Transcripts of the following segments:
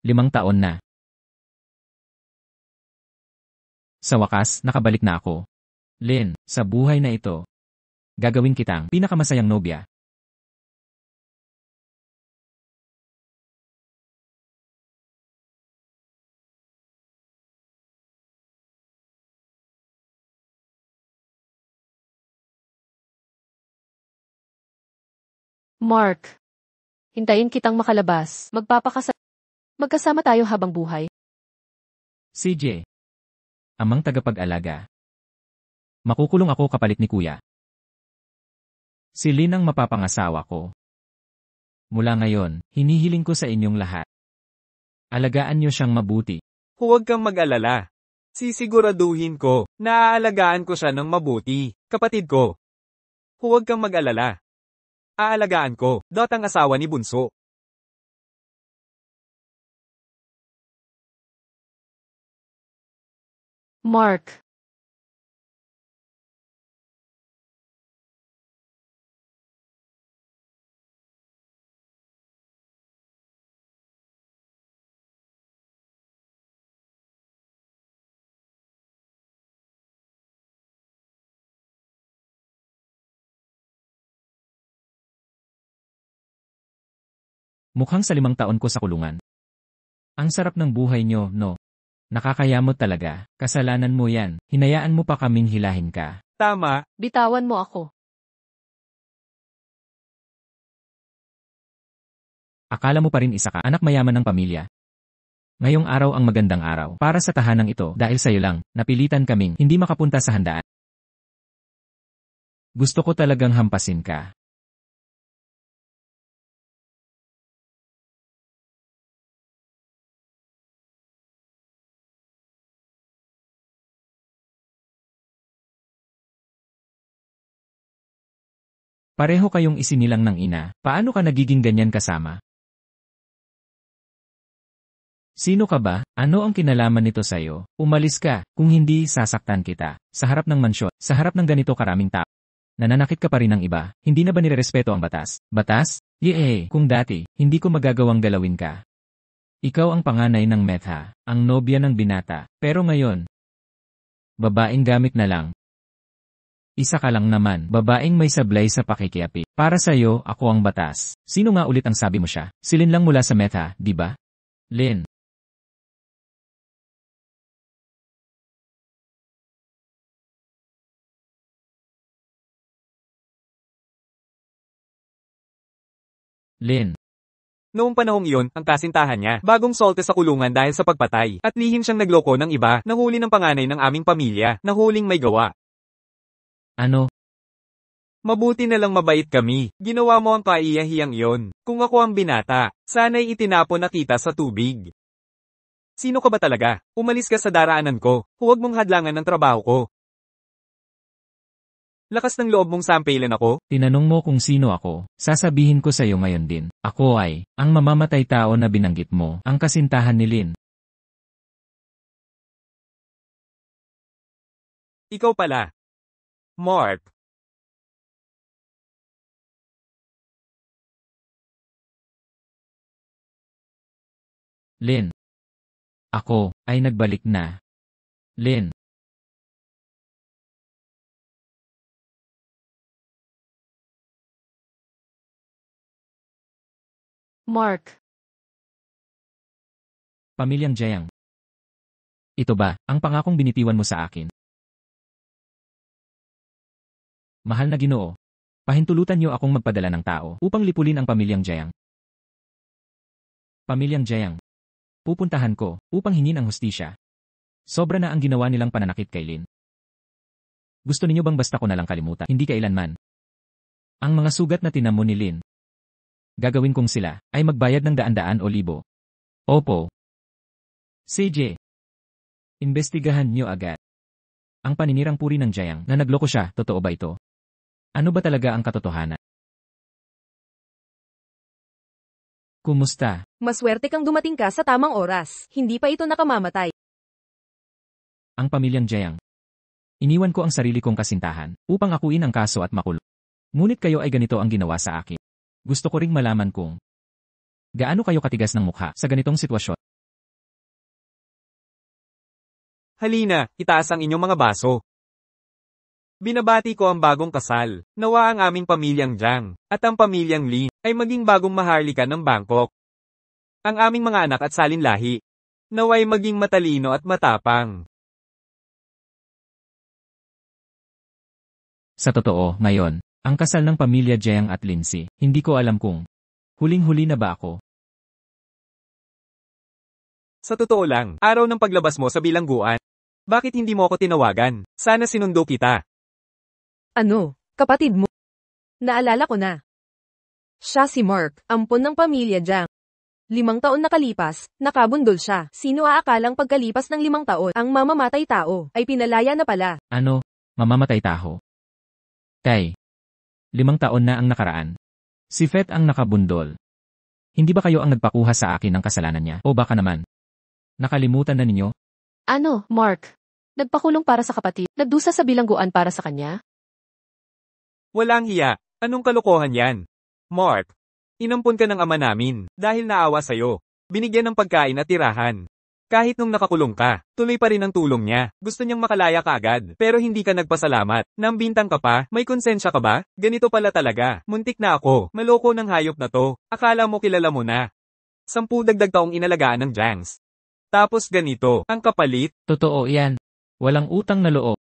5 taon na. Sa wakas, nakabalik na ako. Lynn, sa buhay na ito, gagawin kitang pinakamasayang nobya. Mark, hintayin kitang makalabas. Magkasama tayo habang buhay. CJ, amang tagapag-alaga. Makukulong ako kapalit ni Kuya. Si Lynn ang mapapangasawa ko. Mula ngayon, hinihiling ko sa inyong lahat. Alagaan niyo siyang mabuti. Huwag kang mag-alala. Sisiguraduhin ko na aalagaan ko siya ng mabuti, kapatid ko. Huwag kang mag-alala. Aalagaan ko, ang asawa ni Bunso. Mark. Mukhang sa 5 taon ko sa kulungan. Ang sarap ng buhay niyo, no? Nakakayamot talaga. Kasalanan mo yan. Hinayaan mo pa kaming hilahin ka. Tama. Bitawan mo ako. Akala mo pa rin isa ka, anak mayaman ng pamilya. Ngayong araw ang magandang araw para sa tahanang ito dahil sa'yo lang, napilitan kaming hindi makapunta sa handaan. Gusto ko talagang hampasin ka. Pareho kayong isinilang ng ina, paano ka nagiging ganyan kasama? Sino ka ba? Ano ang kinalaman nito sa'yo? Umalis ka, kung hindi sasaktan kita. Sa harap ng mansyon, sa harap ng ganito karaming tao. Nananakit ka pa rin ng iba, hindi na ba nirerespeto ang batas? Batas? Yee, kung dati, hindi ko magagawang galawin ka. Ikaw ang panganay ng Metha, ang nobya ng binata, pero ngayon, babaeng gamit na lang. Isa ka lang naman, babaeng may sablay sa pakikiapi. Para sa'yo, ako ang batas. Sino nga ulit ang sabi mo siya? Si Lynn lang mula sa Metha, di ba? Lynn. Lynn. Noong panahong iyon, ang kasintahan niya, bagong solte sa kulungan dahil sa pagpatay, at lihim siyang nagloko ng iba, nahuli ng panganay ng aming pamilya, nahuling may gawa. Ano? Mabuti na lang mabait kami. Ginawa mo ang kaiyahiyang iyon. Kung ako ang binata, sana'y itinapon na kita sa tubig. Sino ka ba talaga? Umalis ka sa daraanan ko. Huwag mong hadlangan ng trabaho ko. Lakas ng loob mong sampailan ako? Tinanong mo kung sino ako. Sasabihin ko sa'yo ngayon din. Ako ay, ang mamamatay tao na binanggit mo, ang kasintahan ni Lynn. Ikaw pala. Mark. Lynn. Ako, ay nagbalik na. Lynn. Mark. Pamilyang Jayang. Ito ba, ang pangakong binitiwan mo sa akin? Mahal na Ginoo, pahintulutan niyo akong magpadala ng tao upang lipulin ang pamilyang Jayang. Pamilyang Jayang. Pupuntahan ko upang hingin ang hustisya. Sobra na ang ginawa nilang pananakit kay Lynn. Gusto ninyo bang basta ko na lang kalimutan? Hindi kailanman. Ang mga sugat na tinamo ni Lynn, gagawin kong sila ay magbayad ng daan-daan o libo. Opo. CJ. Imbestigahan niyo agad. Ang paninirang puri ng Jayang na nagloko siya, totoo ba ito? Ano ba talaga ang katotohanan? Kumusta? Maswerte kang dumating ka sa tamang oras. Hindi pa ito nakamamatay. Ang pamilyang Jayang. Iniwan ko ang sarili kong kasintahan upang akuin ang kaso at makulong. Ngunit kayo ay ganito ang ginawa sa akin. Gusto ko ring malaman kung gaano kayo katigas ng mukha sa ganitong sitwasyon. Halina, itaas ang inyong mga baso. Binabati ko ang bagong kasal. Nawa ang aming pamilyang Jiang, at ang pamilyang Li, ay maging bagong maharlika ng Bangkok. Ang aming mga anak at salinlahi. Naway maging matalino at matapang. Sa totoo, ngayon, ang kasal ng pamilya Jiang at Lindsay, hindi ko alam kung huling-huli na ba ako. Sa totoo lang, araw ng paglabas mo sa bilangguan. Bakit hindi mo ako tinawagan? Sana sinundo kita. Ano, kapatid mo? Naalala ko na. Siya si Mark, ampon ng pamilya Jiang. 5 taon nakalipas, nakabundol siya. Sino aakalang pagkalipas ng 5 taon, ang mamamatay tao, ay pinalaya na pala. Ano, mamamatay taho? Kay, 5 taon na ang nakaraan. Si Fet ang nakabundol. Hindi ba kayo ang nagpakuha sa akin ng kasalanan niya? O baka naman? Nakalimutan na ninyo? Ano, Mark? Nagpakulong para sa kapatid, nagdusa sa bilangguan para sa kanya? Walang hiya. Anong kalokohan yan? Mark, inampon ka ng ama namin, dahil naawa sa'yo. Binigyan ng pagkain at tirahan. Kahit nung nakakulong ka, tuloy pa rin ang tulong niya. Gusto niyang makalaya ka agad, pero hindi ka nagpasalamat. Nambintang ka pa, may konsensya ka ba? Ganito pala talaga. Muntik na ako, maloko ng hayop na to. Akala mo kilala mo na. 10 dagdag taong inalagaan ng Jiangs. Tapos ganito, ang kapalit. Totoo yan. Walang utang na loob.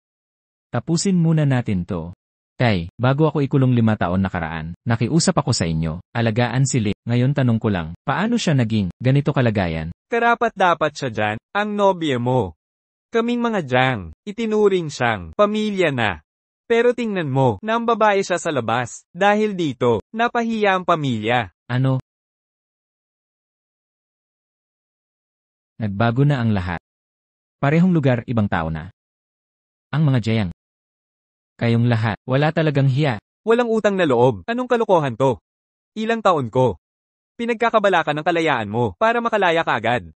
Tapusin muna natin to. Kay, bago ako ikulong 5 taon nakaraan, nakiusap ako sa inyo, alagaan si Lee. Ngayon tanong ko lang, paano siya naging ganito kalagayan? Karapat dapat siya dyan, ang nobye mo. Kaming mga Jiang, itinuring siyang pamilya na. Pero tingnan mo, na ang babae siya sa labas. Dahil dito, napahiya ang pamilya. Ano? Nagbago na ang lahat. Parehong lugar, ibang tao na. Ang mga Jiang. Kayong lahat, wala talagang hiya. Walang utang na loob. Anong kalokohan to? Ilang taon ko. Pinagkakabala ka ng kalayaan mo para makalaya ka agad.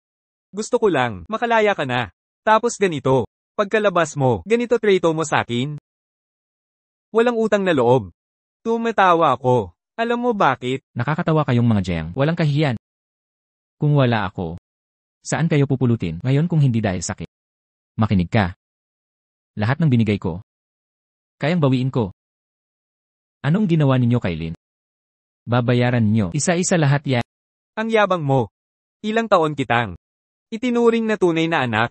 Gusto ko lang, makalaya ka na. Tapos ganito. Pagkalabas mo, ganito treto mo sa akin. Walang utang na loob. Tumatawa ako. Alam mo bakit? Nakakatawa kayong mga Jiang, walang kahiyan. Kung wala ako, saan kayo pupulutin ngayon kung hindi dahil sakit? Makinig ka. Lahat ng binigay ko, kayang bawiin ko. Anong ginawa ninyo kay Lin? Babayaran niyo, isa-isa lahat yan. Ang yabang mo. Ilang taon kitang itinuring na tunay na anak.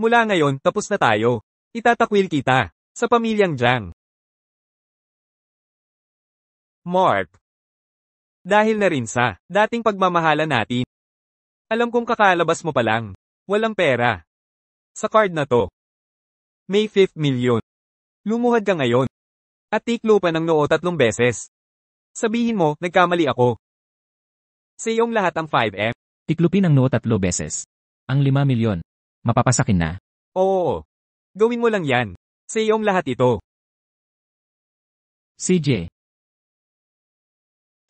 Mula ngayon, tapos na tayo. Itatakwil kita sa pamilyang Jiang. Mark. Dahil na rin sa dating pagmamahala natin. Alam kong kakalabas mo pa lang. Walang pera. Sa card na to. May 5 million. Lumuhad ka ngayon. At tiklo pa ng noo 3 beses. Sabihin mo, nagkamali ako. Sa iyong lahat ang 5M. Tiklupin ang noo 3 beses. Ang 5 milyon. Mapapasakin na. Oo. Gawin mo lang yan. Sa iyong lahat ito. CJ,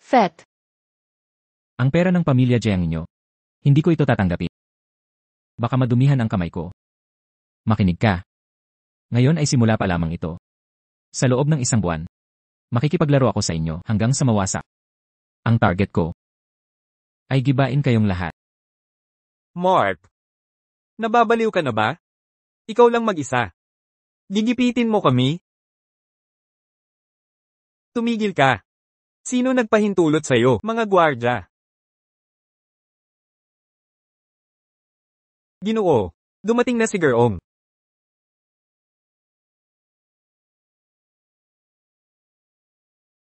Fet, ang pera ng pamilya Jiang niyo. Hindi ko ito tatanggapin. Baka madumihan ang kamay ko. Makinig ka. Ngayon ay simula pa lamang ito. Sa loob ng 1 buwan, makikipaglaro ako sa inyo hanggang sa mawasak. Ang target ko ay gibain kayong lahat. Mark. Nababaliw ka na ba? Ikaw lang mag-isa. Gigipitin mo kami? Tumigil ka. Sino nagpahintulot sa'yo, mga gwardya? Ginoo. Dumating na si Gerong.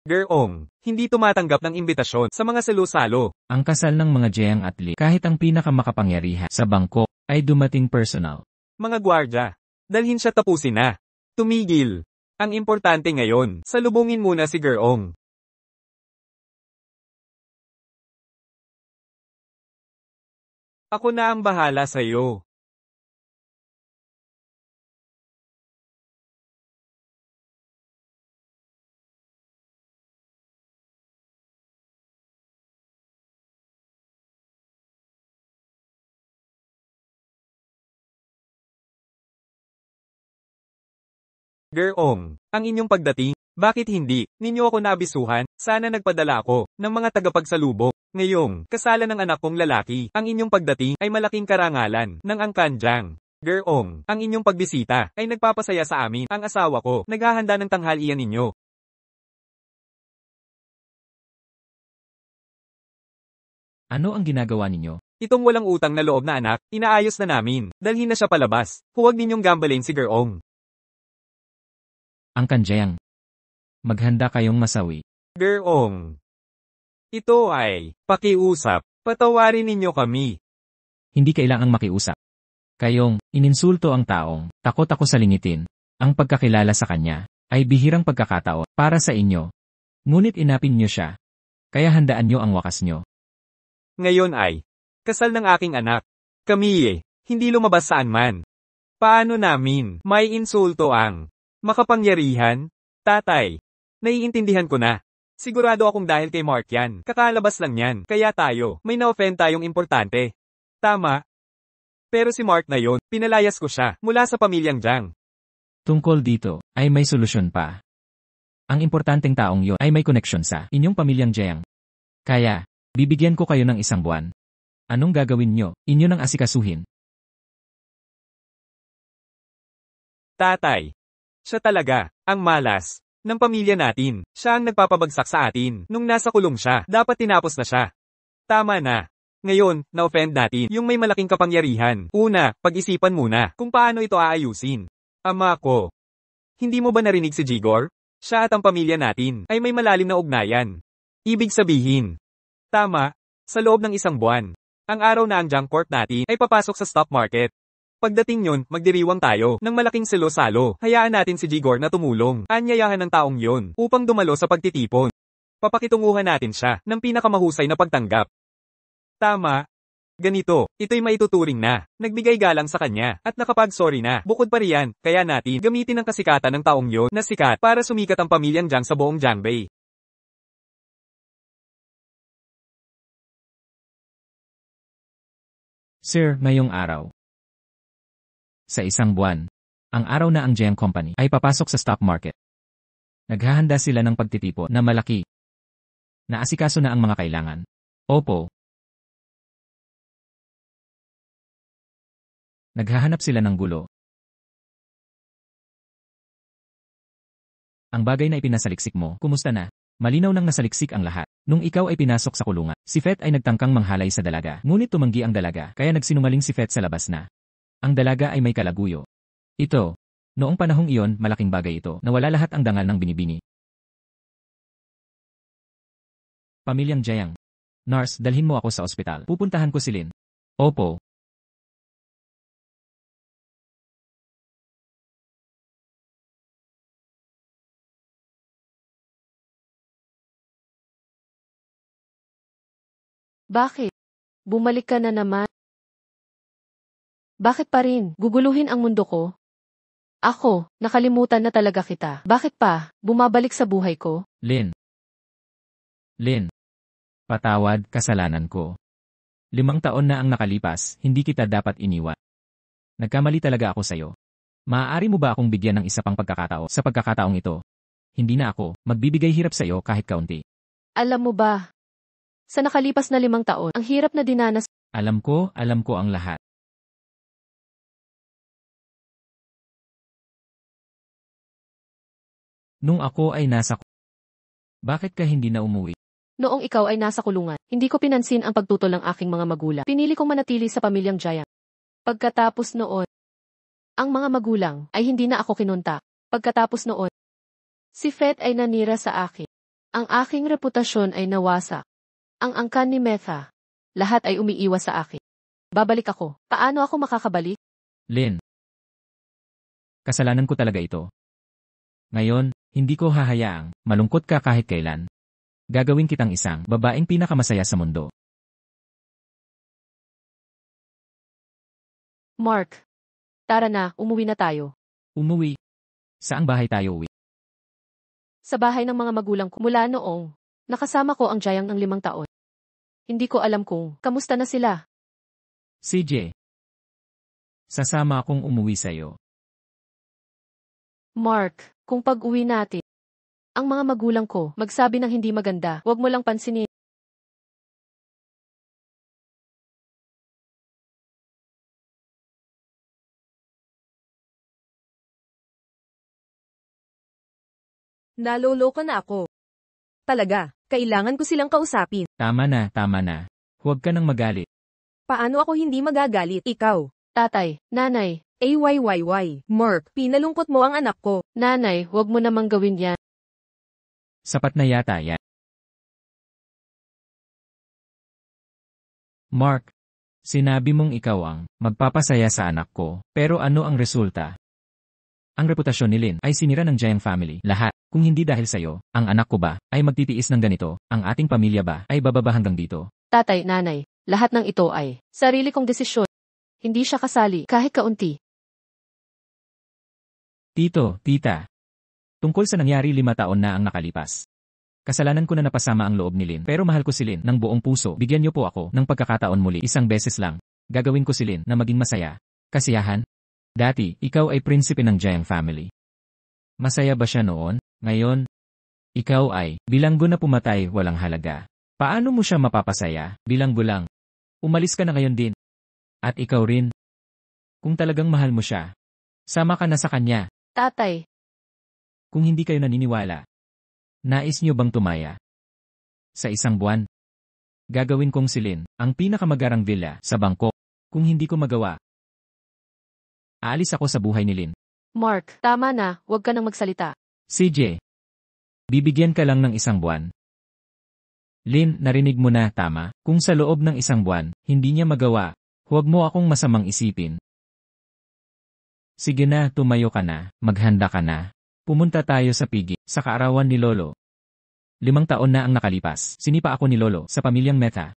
Gerong, hindi tumatanggap ng imbitasyon sa mga salo-salo. Ang kasal ng mga Jiang at Li, kahit ang pinakamakapangyarihan sa Bangkok, ay dumating personal. Mga gwardya, dalhin siya tapusin na. Tumigil. Ang importante ngayon, salubungin muna si Gerong. Ako na ang bahala sa'yo. Gerong, ang inyong pagdating, bakit hindi ninyo ako naabisuhan? Sana nagpadala ako ng mga tagapagsalubong. Ngayong, kasalan ng anak kong lalaki, ang inyong pagdating ay malaking karangalan ng Angkan Jiang. Gerong, ang inyong pagbisita ay nagpapasaya sa amin. Ang asawa ko, naghahanda ng tanghalian ninyo. Ano ang ginagawa ninyo? Itong walang utang na loob na anak, inaayos na namin. Dalhin na siya palabas. Huwag ninyong gambalin si Gerong. Ang Kanjayang. Maghanda kayong masawi. Gerong. Ito ay pakiusap. Patawarin ninyo kami. Hindi kailangang makiusap. Kayong, ininsulto ang taong, takot ako salingitin. Ang pagkakilala sa kanya, ay bihirang pagkakataon, para sa inyo. Ngunit inapin niyo siya. Kaya handaan niyo ang wakas niyo. Ngayon ay, kasal ng aking anak. Kami hindi lumabas saan man. Paano namin, may insulto ang makapangyarihan? Tatay, naiintindihan ko na. Sigurado akong dahil kay Mark yan, kakalabas lang yan, kaya tayo, may na-offend tayong importante. Tama. Pero si Mark na yon, pinalayas ko siya, mula sa pamilyang Jiang. Tungkol dito, ay may solusyon pa. Ang importanteng taong yon ay may koneksyon sa inyong pamilyang Jiang. Kaya, bibigyan ko kayo ng 1 buwan. Anong gagawin nyo? Inyo nang asikasuhin. Tatay. Siya talaga, ang malas, ng pamilya natin. Siya ang nagpapabagsak sa atin. Nung nasa kulong siya, dapat tinapos na siya. Tama na. Ngayon, na-offend natin yung may malaking kapangyarihan. Una, pag-isipan muna kung paano ito aayusin. Ama ko. Hindi mo ba narinig si Jigor? Siya at ang pamilya natin ay may malalim na ugnayan. Ibig sabihin. Tama, sa loob ng 1 buwan. Ang araw na ang junk court natin ay papasok sa stock market. Pagdating yun, magdiriwang tayo ng malaking salo-salo. Hayaan natin si Jigor na tumulong. Anyayahan ng taong yon upang dumalo sa pagtitipon. Papakitunguhan natin siya ng pinakamahusay na pagtanggap. Tama. Ganito, ito'y maituturing na. Nagbigay galang sa kanya, at nakapag-sorry na. Bukod pa riyan, kaya natin gamitin ang kasikatan ng taong yon na sikat para sumikat ang pamilyang Jiang sa buong Jiangbei. Sir, ngayong araw. Sa 1 buwan, ang araw na ang Jiang Company ay papasok sa stock market. Naghahanda sila ng pagtitipon na malaki. Naasikaso na ang mga kailangan. Opo. Naghahanap sila ng gulo. Ang bagay na ipinasaliksik mo, kumusta na? Malinaw nang nasaliksik ang lahat. Nung ikaw ay pinasok sa kulungan, si Fett ay nagtangkang manghalay sa dalaga. Ngunit tumanggi ang dalaga, kaya nagsinungaling si Fett sa labas na. Ang dalaga ay may kalaguyo. Ito. Noong panahong iyon, malaking bagay ito, na wala lahat ang dangal ng binibini. Pamilyang Jiang. Nurse, dalhin mo ako sa ospital. Pupuntahan ko si Lin. Opo. Bakit? Bumalik ka na naman. Bakit pa rin? Guguluhin ang mundo ko? Ako, nakalimutan na talaga kita. Bakit pa? Bumabalik sa buhay ko? Lin. Lin. Patawad, kasalanan ko. 5 taon na ang nakalipas, hindi kita dapat iniwan. Nagkamali talaga ako sa'yo. Maaari mo ba akong bigyan ng isa pang pagkakataon sa pagkakataong ito? Hindi na ako, magbibigay hirap sa'yo kahit kaunti. Alam mo ba? Sa nakalipas na 5 taon, ang hirap na dinanas. Alam ko ang lahat. Nung ako ay nasa bakit ka hindi na umuwi? Noong ikaw ay nasa kulungan, hindi ko pinansin ang pagtutol ng aking mga magulang. Pinili kong manatili sa pamilyang Jiang. Pagkatapos noon, ang mga magulang ay hindi na ako kinunta. Pagkatapos noon, si Fett ay nanira sa akin. Ang aking reputasyon ay nawasak. Ang angkan ni Metha, lahat ay umiiwas sa akin. Babalik ako. Paano ako makakabalik? Lin. Kasalanan ko talaga ito. Ngayon, hindi ko hahayaang malungkot ka kahit kailan. Gagawin kitang isang babaeng pinakamasaya sa mundo. Mark, tara na, umuwi na tayo. Umuwi. Saang bahay tayo uwi? Sa bahay ng mga magulang ko mula noong nakasama ko ang Jiang ng 5 taon. Hindi ko alam kung kamusta na sila. CJ. Sasama akong umuwi sa'yo. Mark, kung pag-uwi natin, ang mga magulang ko magsabi ng hindi maganda, huwag mo lang pansinin. Naloloko na ako. Talaga, kailangan ko silang kausapin. Tama na, tama na. Huwag ka nang magalit. Paano ako hindi magagalit? Ikaw. Tatay, nanay, Mark, pinalungkot mo ang anak ko. nanay, huwag mo namang gawin yan. Sapat na yata yan. Mark, sinabi mong ikaw ang magpapasaya sa anak ko, pero ano ang resulta? Ang reputasyon ni Lynn ay sinira ng Jiang family. Lahat, kung hindi dahil sa'yo, ang anak ko ba ay magtitiis ng ganito, ang ating pamilya ba ay bababa hanggang dito? Tatay, nanay, lahat ng ito ay sarili kong desisyon. Hindi siya kasali kahit kaunti. Tito, tita. Tungkol sa nangyari 5 taon na ang nakalipas. Kasalanan ko na napasama ang loob ni Lynn, pero mahal ko si Lynn ng buong puso. Bigyan niyo po ako ng pagkakataon muli, isang beses lang. Gagawin ko si Lynn na maging masaya. Kasiyahan? Dati, ikaw ay prinsipe ng Jiang family. Masaya ba siya noon? Ngayon? Ikaw ay, bilanggo na pumatay, walang halaga. Paano mo siya mapapasaya? Bilanggo lang. Umalis ka na ngayon din. At ikaw rin. Kung talagang mahal mo siya, sama ka na sa kanya. Tatay, Kung hindi kayo naniniwala, nais niyo bang tumaya? Sa 1 buwan? Gagawin kong si Lynn ang pinakamagarang villa sa Bangkok. Kung hindi ko magawa, aalis ako sa buhay ni Lynn. Mark, tama na, huwag ka nang magsalita. CJ, bibigyan ka lang ng 1 buwan. Lynn, narinig mo na, tama. Kung sa loob ng 1 buwan, hindi niya magawa, huwag mo akong masamang isipin. Sige na, tumayo ka na, maghanda ka na. Pumunta tayo sa pigi, sa kaarawan ni Lolo. 5 taon na ang nakalipas, sinipa ako ni Lolo sa pamilyang Meta.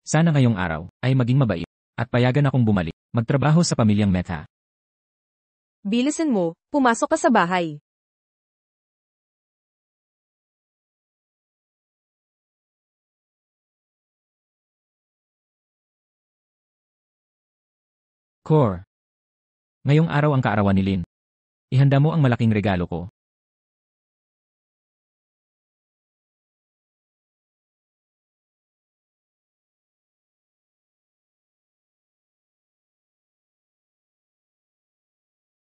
Sana ngayong araw ay maging mabait, at payagan akong bumalik, magtrabaho sa pamilyang Meta. Bilisan mo, pumasok ka sa bahay. Core. Ngayong araw ang kaarawan ni Lynn. Ihanda mo ang malaking regalo ko.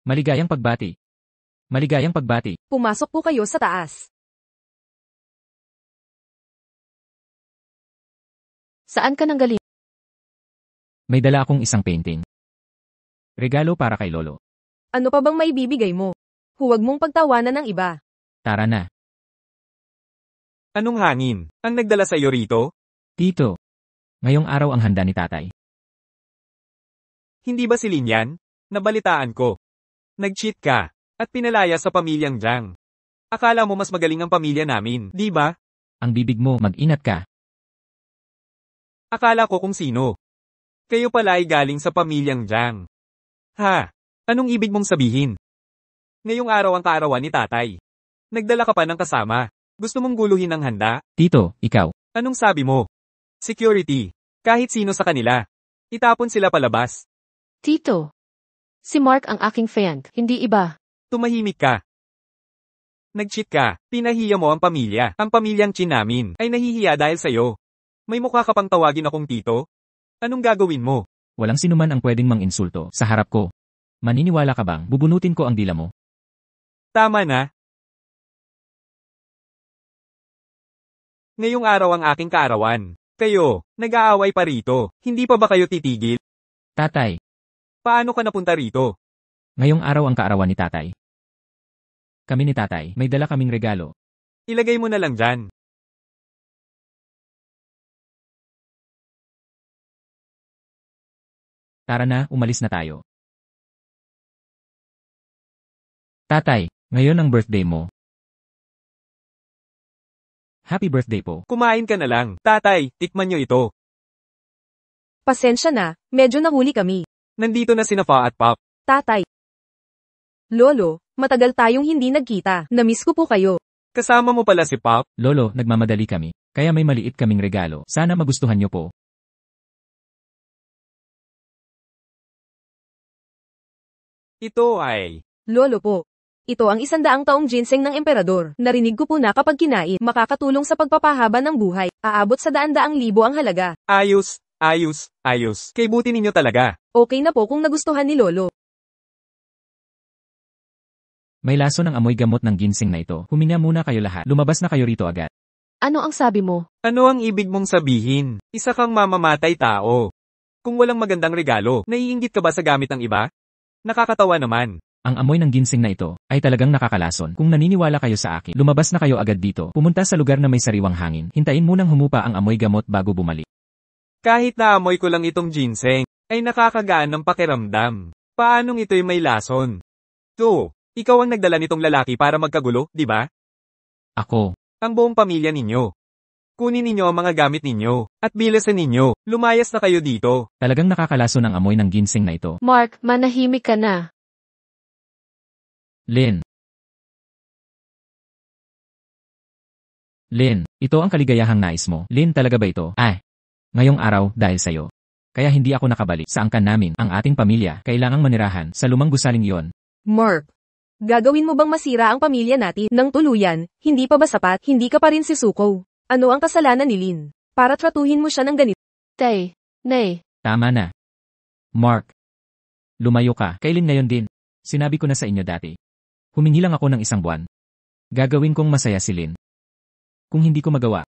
Maligayang pagbati. Maligayang pagbati. Pumasok po kayo sa taas. Saan ka nang galing? May dala akong isang painting. Regalo para kay Lolo. Ano pa bang maibibigay mo? Huwag mong pagtawanan ng iba. Tara na. Anong hangin? Ang nagdala sa iyo rito? Tito. Ngayong araw ang handa ni tatay. Hindi ba si Lin yan? Nabalitaan ko. Nag-cheat ka, at pinalaya sa pamilyang Jiang. Akala mo mas magaling ang pamilya namin, di ba? Ang bibig mo, mag-inat ka. Akala ko kung sino. Kayo pala ay galing sa pamilyang Jiang. Ha? Anong ibig mong sabihin? Ngayong araw ang kaarawan ni tatay. Nagdala ka pa ng kasama. Gusto mong guluhin ang handa? Tito, ikaw. Anong sabi mo? Security. Kahit sino sa kanila. Itapon sila palabas. Tito. Si Mark ang aking fan, hindi iba. Tumahimik ka. Nag-cheat ka. Pinahiya mo ang pamilya. Ang pamilyang Chin namin ay nahihiya dahil sa'yo. May mukha ka pang tawagin akong tito? Anong gagawin mo? Walang sinuman ang pwedeng mang-insulto sa harap ko. Maniniwala ka bang bubunutin ko ang dila mo? Tama na. Ngayong araw ang aking kaarawan. Kayo, nag-aaway pa rito. Hindi pa ba kayo titigil? Tatay, Paano ka napunta rito? ngayong araw ang kaarawan ni tatay. Kami ni tatay, may dala kaming regalo. Ilagay mo na lang dyan. Tara na, umalis na tayo. Tatay, ngayon ang birthday mo. Happy birthday po. Kumain ka na lang. Tatay, tikman nyo ito. Pasensya na, medyo nahuli kami. Nandito na sina Fa at Pop. Tatay. Lolo, matagal tayong hindi nagkita. Namiss ko po kayo. Kasama mo pala si Pop. Lolo, nagmamadali kami. Kaya may maliit kaming regalo. Sana magustuhan niyo po. Ito ay... Lolo po. Ito ang 100 taong ginseng ng emperador. Narinig ko po na kapag kinain, makakatulong sa pagpapahaba ng buhay. Aabot sa daan-daang libo ang halaga. Ayos, ayos, ayos. Kay buti ninyo talaga. Okay na po kung nagustuhan ni Lolo. May laso ng amoy gamot ng ginseng na ito. Huminga muna kayo lahat. Lumabas na kayo rito agad. Ano ang sabi mo? Ano ang ibig mong sabihin? Isa kang mamamatay tao. Kung walang magandang regalo, naiinggit ka ba sa gamit ng iba? Nakakatawa naman. Ang amoy ng ginseng na ito ay talagang nakakalason. Kung naniniwala kayo sa akin, lumabas na kayo agad dito. Pumunta sa lugar na may sariwang hangin. Hintayin munang humupa ang amoy gamot bago bumalik. Kahit naamoy ko lang itong ginseng, ay nakakagaan ng pakiramdam. Paanong ito'y may lason? To, ikaw ang nagdala nitong lalaki para magkagulo, di ba? Ako. Ang buong pamilya ninyo. Kunin ninyo ang mga gamit ninyo, at bilasan ninyo, lumayas na kayo dito. Talagang nakakalason ang amoy ng ginseng na ito. Mark, manahimik ka na. Lynn. Lynn, ito ang kaligayahang nais mo. Lynn, talaga ba ito? Ngayong araw, dahil sa'yo. Kaya hindi ako nakabalik sa angkan namin. Ang ating pamilya, kailangang manirahan sa lumang gusaling iyon. Mark, gagawin mo bang masira ang pamilya natin ng tuluyan? Hindi pa ba sapat? Hindi ka pa rin si Suko. Ano ang kasalanan ni Lynn? Para tratuhin mo siya ng ganito. Tay, Nay. Tama na. Mark. Lumayo ka. Kay Lynn ngayon din. Sinabi ko na sa inyo dati. Humingi lang ako ng 1 buwan. Gagawin kong masaya si Lynn. Kung hindi ko magawa.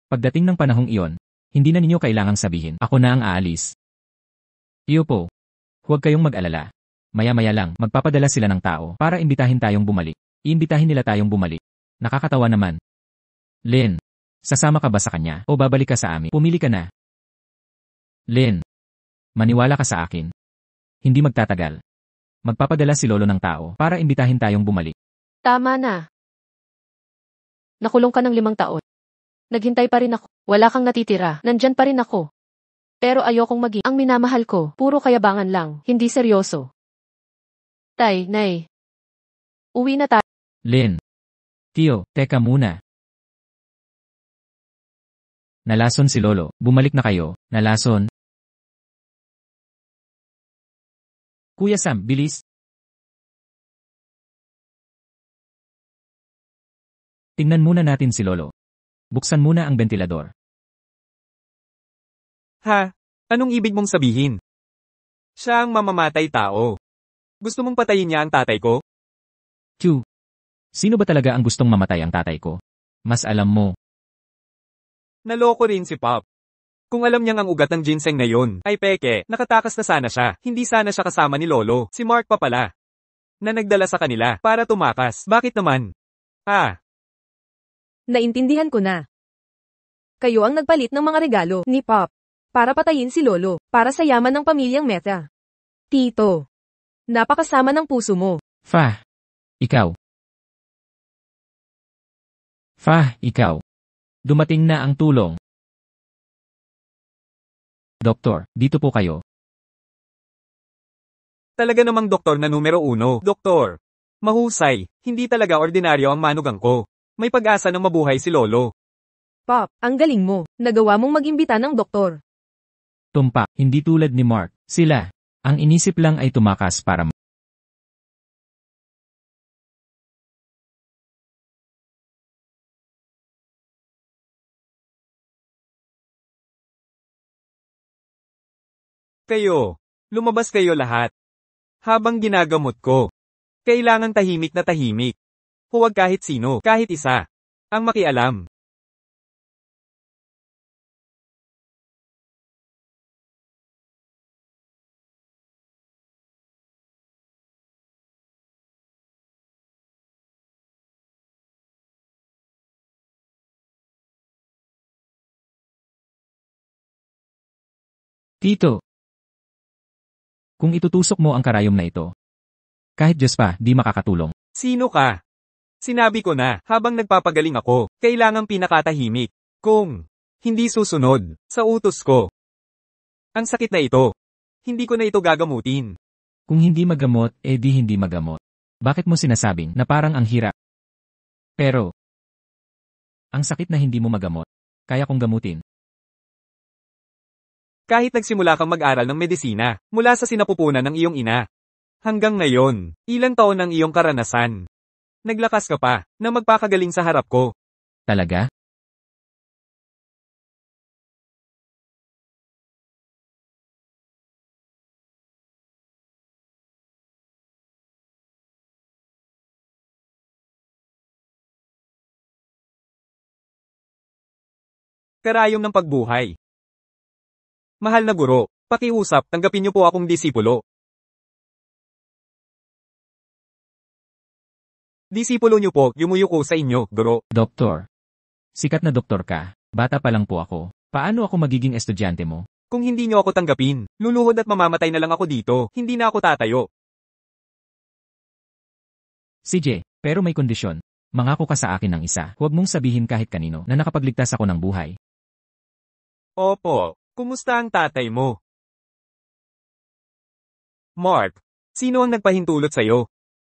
Pagdating ng panahong iyon, hindi na ninyo kailangang sabihin, ako na ang aalis. Iyo po. Huwag kayong mag-alala. Maya-maya lang, magpapadala sila ng tao para imbitahin tayong bumalik. Iimbitahin nila tayong bumalik. Nakakatawa naman. Lynn, sasama ka ba sa kanya o babalik ka sa amin? Pumili ka na. Lynn, maniwala ka sa akin. Hindi magtatagal. Magpapadala si Lolo ng tao para imbitahin tayong bumalik. Tama na. Nakulong ka ng 5 taon. Naghintay pa rin ako. Wala kang natitira. Nandyan pa rin ako. Pero ayokong maging ang minamahal ko. Puro kayabangan lang. Hindi seryoso. Tay, Nay. Uwi na tayo. Lynn. Tio, teka muna. Nalason si Lolo. Bumalik na kayo. Nalason. Kuya Sam, bilis. Tingnan muna natin si Lolo. Buksan muna ang bentilador. Ha? Anong ibig mong sabihin? Siya ang mamamatay tao. Gusto mong patayin niya ang tatay ko? Q. Sino ba talaga ang gustong mamatay ang tatay ko? Mas alam mo. Naloko rin si Pop. Kung alam niyang ang ugat ng ginseng na yun, ay peke, nakatakas na sana siya. Hindi sana siya kasama ni Lolo, si Mark pa pala. Na nagdala sa kanila, para tumakas. Bakit naman? Naintindihan ko na. Kayo ang nagpalit ng mga regalo ni Pop para patayin si Lolo, para sa yaman ng pamilyang Meta. Tito, napakasama ng puso mo. Ikaw. Ikaw. Dumating na ang tulong. Doktor, dito po kayo. Talaga namang doktor na numero 1. Doktor. Mahusay, hindi talaga ordinaryo ang manugang ko. May pag-asa ng mabuhay si Lolo. Pop, ang galing mo. Nagawa mong mag-imbita ng doktor. Tumpak, hindi tulad ni Mark. Sila. Ang inisip lang ay tumakas para Kayo. Lumabas kayo lahat. Habang ginagamot ko. Kailangan tahimik na tahimik. Huwag kahit sino, kahit isa. Ang makialam. Tito. Kung itutusok mo ang karayom na ito, kahit Diyos pa, di makakatulong. Sino ka? Sinabi ko na, habang nagpapagaling ako, kailangang pinakatahimik. Kung hindi susunod sa utos ko. Ang sakit na ito. Hindi ko na ito gagamutin. Kung hindi magamot, di hindi magamot. Bakit mo sinasabing na parang ang hirap? Pero, ang sakit na hindi mo magamot, kaya kong gamutin. Kahit nagsimula kang mag-aral ng medisina, mula sa sinapupunan ng iyong ina. Hanggang ngayon, ilang taon ang iyong karanasan. Naglakas ka pa, na magpakagaling sa harap ko. Talaga? karayom ng pagbuhay. Mahal na guro, pakiusap, tanggapin niyo po akong disipulo. Disipulo niyo po, yumuyuko sa inyo, guro. Doktor. Sikat na doktor ka. Bata pa lang po ako. Paano ako magiging estudyante mo? Kung hindi niyo ako tanggapin, luluhod at mamamatay na lang ako dito, hindi na ako tatayo. CJ, pero may kondisyon. Mangako ka sa akin ng isa. Huwag mong sabihin kahit kanino na nakapagligtas ako ng buhay. Opo, kumusta ang tatay mo? Mark, sino ang nagpahintulot sa'yo?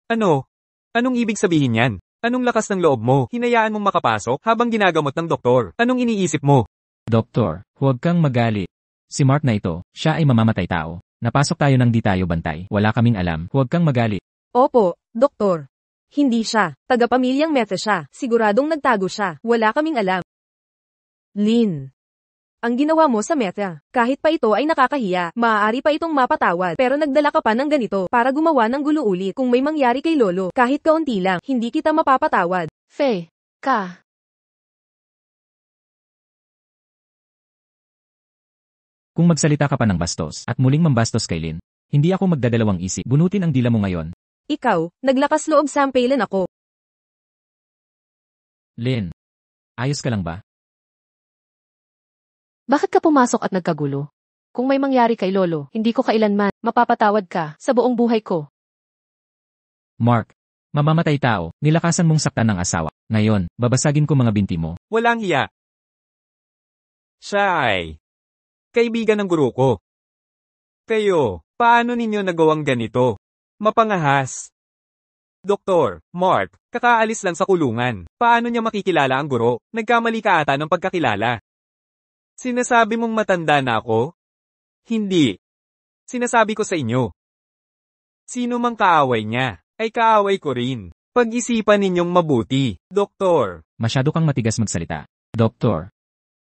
Ano? Anong ibig sabihin yan? Anong lakas ng loob mo? Hinayaan mong makapasok habang ginagamot ng doktor. Anong iniisip mo? Doktor, huwag kang magalit. Si Mark na ito, siya ay mamamatay tao. Napasok tayo nang di tayo bantay. Wala kaming alam. Huwag kang magalit. Opo, doktor. Hindi siya. Taga-pamilyang Mete siya. Siguradong nagtago siya. Wala kaming alam. Lynn. Ang ginawa mo sa Mete, kahit pa ito ay nakakahiya, maaari pa itong mapatawad. Pero nagdala ka pa ng ganito para gumawa ng gulo ulit. Kung may mangyari kay Lolo, kahit kaunti lang, hindi kita mapapatawad. Faye, ka. Kung magsalita ka pa ng bastos at muling mambastos kay Lynn, hindi ako magdadalawang isip. Bunutin ang dila mo ngayon. Ikaw, naglakas loob sampailan ako. Lynn, ayos ka lang ba? Bakit ka pumasok at nagkagulo? Kung may mangyari kay Lolo, hindi ko kailanman mapapatawad ka sa buong buhay ko. Mark, mamamatay tao, nilakasan mong saktan ng asawa. Ngayon, babasagin ko mga binti mo. Walang hiya. Siya ay kaibigan ng guro ko. Kayo, paano ninyo nagawang ganito? Mapangahas. Doktor, Mark, kakaalis lang sa kulungan. Paano niya makikilala ang guro? Nagkamali ka ata ng pagkakilala. Sinasabi mong matanda na ako? Hindi. Sinasabi ko sa inyo. Sino mang kaaway niya, ay kaaway ko rin. Pag-isipan ninyong mabuti, Doktor. Masyado kang matigas magsalita. Doktor,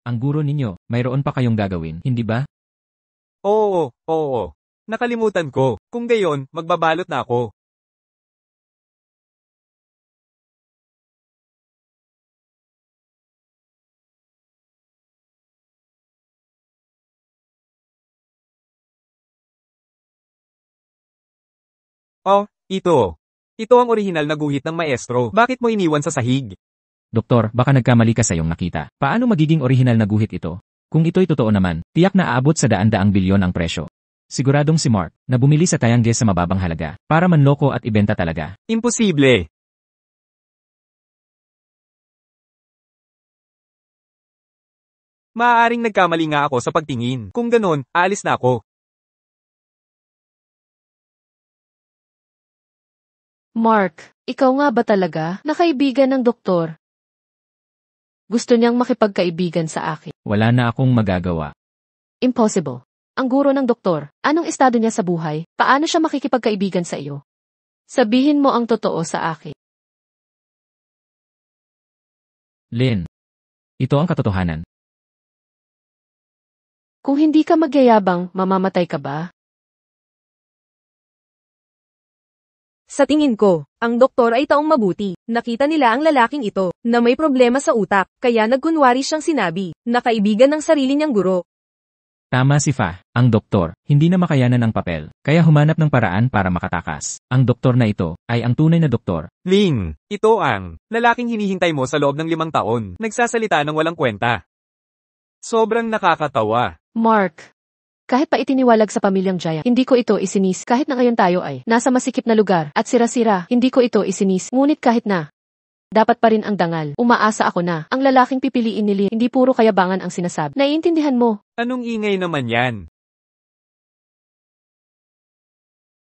ang guro ninyo, mayroon pa kayong gagawin, hindi ba? Oo. Nakalimutan ko. Kung gayon, magbabalot na ako. Oh, ito. Ito ang orihinal na guhit ng maestro. Bakit mo iniwan sa sahig? Doktor, baka nagkamali ka sa iyong nakita. Paano magiging orihinal na guhit ito? Kung ito'y totoo naman, tiyak na aabot sa daan-daang bilyon ang presyo. Siguradong si Mark, na bumili sa Tayangge sa mababang halaga, para manloko at ibenta talaga. Imposible. Maaaring nagkamali nga ako sa pagtingin. Kung ganon, aalis na ako. Mark, ikaw nga ba talaga na kaibigan ng doktor? Gusto niyang makipagkaibigan sa akin. Wala na akong magagawa. Impossible. Ang guro ng doktor, anong estado niya sa buhay? Paano siya makikipagkaibigan sa iyo? Sabihin mo ang totoo sa akin. Lynn, ito ang katotohanan. Kung hindi ka magyayabang, mamamatay ka ba? Sa tingin ko, ang doktor ay taong mabuti. Nakita nila ang lalaking ito, na may problema sa utak, kaya nagkunwari siyang sinabi, na kaibigan ng sarili niyang guro. Tama si Fa, ang doktor, hindi na makayanan ang papel, kaya humanap ng paraan para makatakas. Ang doktor na ito, ay ang tunay na doktor. Ling, ito ang lalaking hinihintay mo sa loob ng 5 taon. Nagsasalita ng walang kwenta. Sobrang nakakatawa. Mark, kahit pa itiniwalag sa pamilyang Jaya, hindi ko ito isinis. Kahit na ngayon tayo ay nasa masikip na lugar at sira-sira, hindi ko ito isinis. Ngunit kahit na, dapat pa rin ang dangal. Umaasa ako na, ang lalaking pipiliin nila, hindi puro kayabangan ang sinasabi. Naiintindihan mo? Anong ingay naman yan?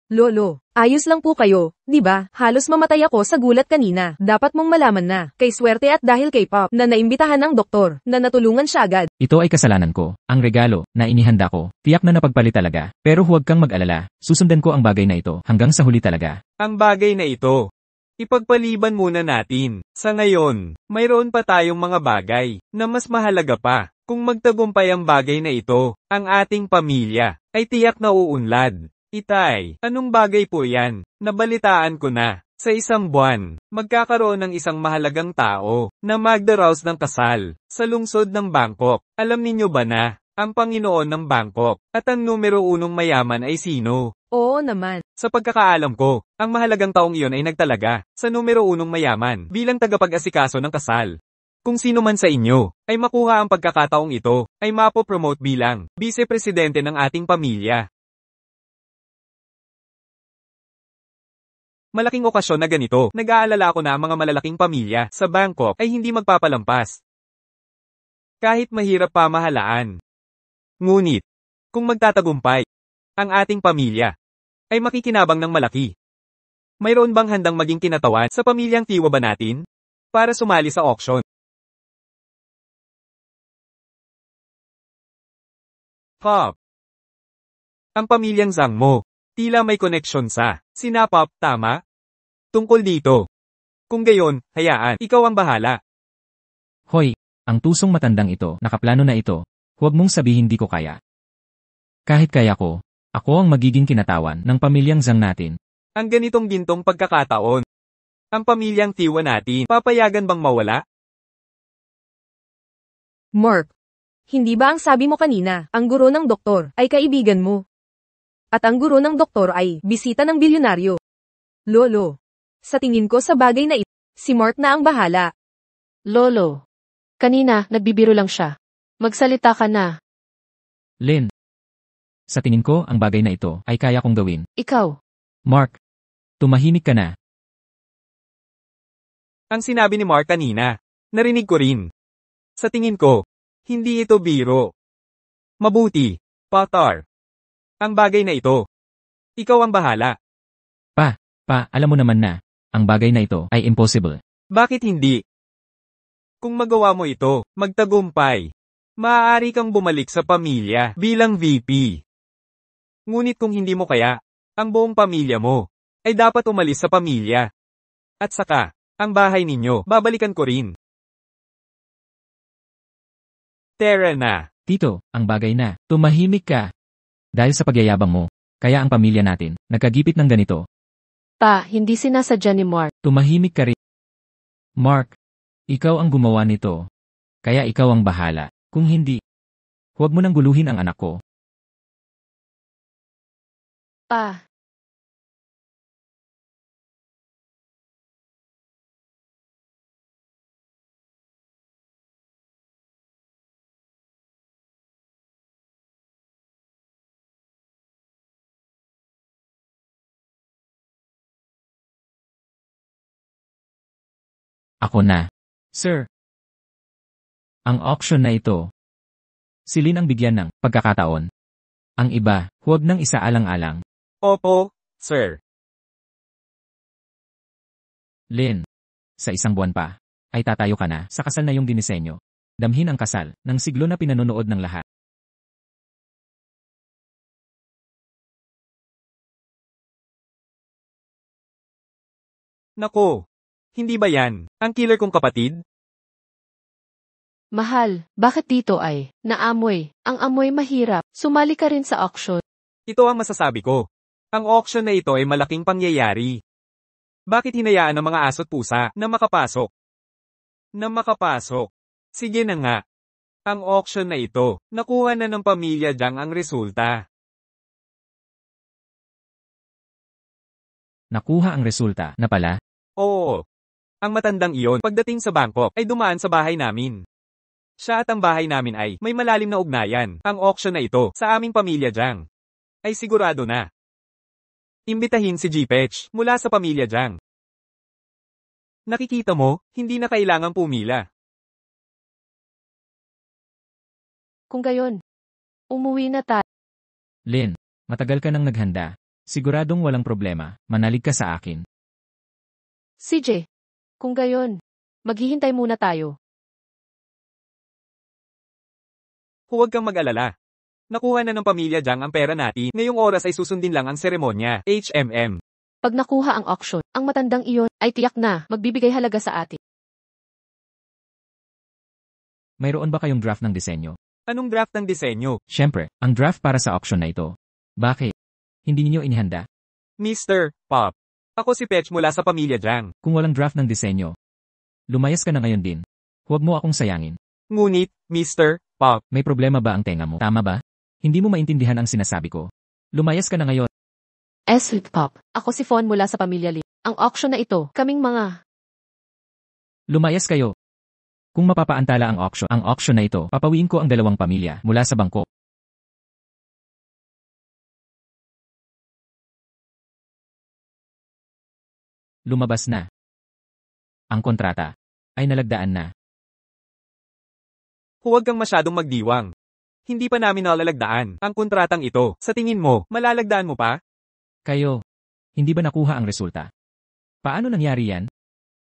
Lolo, ayos lang po kayo, di ba? Halos mamatay ako sa gulat kanina. Dapat mong malaman na, kay swerte at dahil kay Pop, na naimbitahan ng doktor, na natulungan siya agad. Ito ay kasalanan ko. Ang regalo, na inihanda ko, tiyak na napagpalit talaga. Pero huwag kang mag-alala, susundan ko ang bagay na ito, hanggang sa huli talaga. Ang bagay na ito. Ipagpaliban muna natin. Sa ngayon, mayroon pa tayong mga bagay, na mas mahalaga pa. Kung magtagumpay ang bagay na ito, ang ating pamilya, ay tiyak na uunlad. Itay, anong bagay po yan? Nabalitaan ko na. Sa isang buwan, magkakaroon ng isang mahalagang tao na magdaraos ng kasal sa lungsod ng Bangkok. Alam ninyo ba na ang Panginoon ng Bangkok at ang numero 1 mayaman ay sino? Oo naman. Sa pagkakaalam ko, ang mahalagang taong iyon ay nagtalaga sa numero 1 mayaman bilang tagapag-asikaso ng kasal. Kung sino man sa inyo ay makuha ang pagkakataong ito, ay mapopromote bilang vice-presidente ng ating pamilya. Malaking okasyon na ganito, nag-aalala ko na ang mga malalaking pamilya sa Bangkok ay hindi magpapalampas. Kahit mahirap pamahalaan. Ngunit, kung magtatagumpay ang ating pamilya, ay makikinabang ng malaki. Mayroon bang handang maging kinatawan sa pamilyang Tiwa ba natin para sumali sa auction? Pop. Ang pamilyang Zhang mo, tila may koneksyon sa sina Pop, tama? Tungkol dito. Kung gayon, hayaan, ikaw ang bahala. Hoy, ang tusong matandang ito, nakaplano na ito. Huwag mong sabihin di ko kaya. Kahit kaya ko, ako ang magiging kinatawan ng pamilyang Zhang natin. Ang ganitong gintong pagkakataon. Ang pamilyang Tiwa natin, papayagan bang mawala? Mark, hindi ba ang sabi mo kanina, ang guro ng doktor ay kaibigan mo? At ang guro ng doktor ay bisita ng bilyonaryo. Lolo, sa tingin ko sa bagay na ito, si Mark na ang bahala. Lolo. Kanina, nagbibiro lang siya. Magsalita ka na. Lynn. Sa tingin ko, ang bagay na ito ay kaya kong gawin. Ikaw. Mark. Tumahimik ka na. Ang sinabi ni Mark kanina, narinig ko rin. Sa tingin ko, hindi ito biro. Mabuti, Potter. Ang bagay na ito. Ikaw ang bahala. Alam mo naman na, ang bagay na ito ay impossible. Bakit hindi? Kung magawa mo ito, magtagumpay. Maaari kang bumalik sa pamilya bilang VP. Ngunit kung hindi mo kaya, ang buong pamilya mo ay dapat umalis sa pamilya. At saka, ang bahay ninyo, babalikan ko rin. Tara na. Tito, ang bagay na, tumahimik ka. Dahil sa pagyayabang mo, kaya ang pamilya natin, nagkagipit ng ganito. Hindi sinasadya ni Mark. Tumahimik ka rin. Mark, ikaw ang gumawa nito. Kaya ikaw ang bahala. Kung hindi, huwag mo nang guluhin ang anak ko. Ako na. Sir. Ang auction na ito. Si Lynn ang bigyan ng pagkakataon. Ang iba, huwag nang isaalang-alang. Opo, sir. Lynn, sa isang buwan pa, ay tatayo ka na sa kasal na yung dinisenyo. Damhin ang kasal ng siglo na pinanonood ng lahat. Nako. Hindi ba yan ang killer kong kapatid? Mahal, bakit dito ay naamoy? Ang amoy mahirap. Sumali ka rin sa auction. Ito ang masasabi ko. Ang auction na ito ay malaking pangyayari. Bakit hinayaan ng mga aso't pusa na makapasok? Sige na nga. Ang auction na ito, nakuha na ng pamilya Zhang ang resulta. Nakuha ang resulta na pala. Oo. Ang matandang iyon, pagdating sa Bangkok, ay dumaan sa bahay namin. Siya at ang bahay namin ay may malalim na ugnayan. Ang auction na ito sa aming pamilya Zhang ay sigurado na. Imbitahin si G-Pech mula sa pamilya Zhang. Nakikita mo, hindi na kailangang pumila. Kung gayon, umuwi na tayo. Lynn, matagal ka nang naghanda. Siguradong walang problema, manalig ka sa akin. CJ, kung gayon, maghihintay muna tayo. Huwag kang mag-alala. Nakuha na ng pamilya Zhang ang pera natin. Ngayong oras ay susundin lang ang seremonya. HMM. Pag nakuha ang auction, ang matandang iyon ay tiyak na magbibigay halaga sa atin. Mayroon ba kayong draft ng disenyo? Anong draft ng disenyo? Siyempre, ang draft para sa auction na ito. Bakit? Hindi ninyo inihanda? Mr. Pop. Ako si Petch mula sa pamilya Jiang. Kung walang draft ng disenyo, lumayas ka na ngayon din. Huwag mo akong sayangin. Ngunit, Mr. Pop, May problema ba ang tenga mo? Tama ba? Hindi mo maintindihan ang sinasabi ko. Lumayas ka na ngayon. Sweet Pop. Ako si Fawn mula sa pamilya Lee. Ang auction na ito, kaming mga... Lumayas kayo. Kung mapapaantala ang auction na ito, papawiin ko ang dalawang pamilya mula sa bangko. Lumabas na. Ang kontrata ay nalagdaan na. huwag kang masyadong magdiwang. Hindi pa namin nalalagdaan ang kontratang ito. Sa tingin mo, malalagdaan mo pa? Kayo, hindi ba nakuha ang resulta? Paano nangyari yan?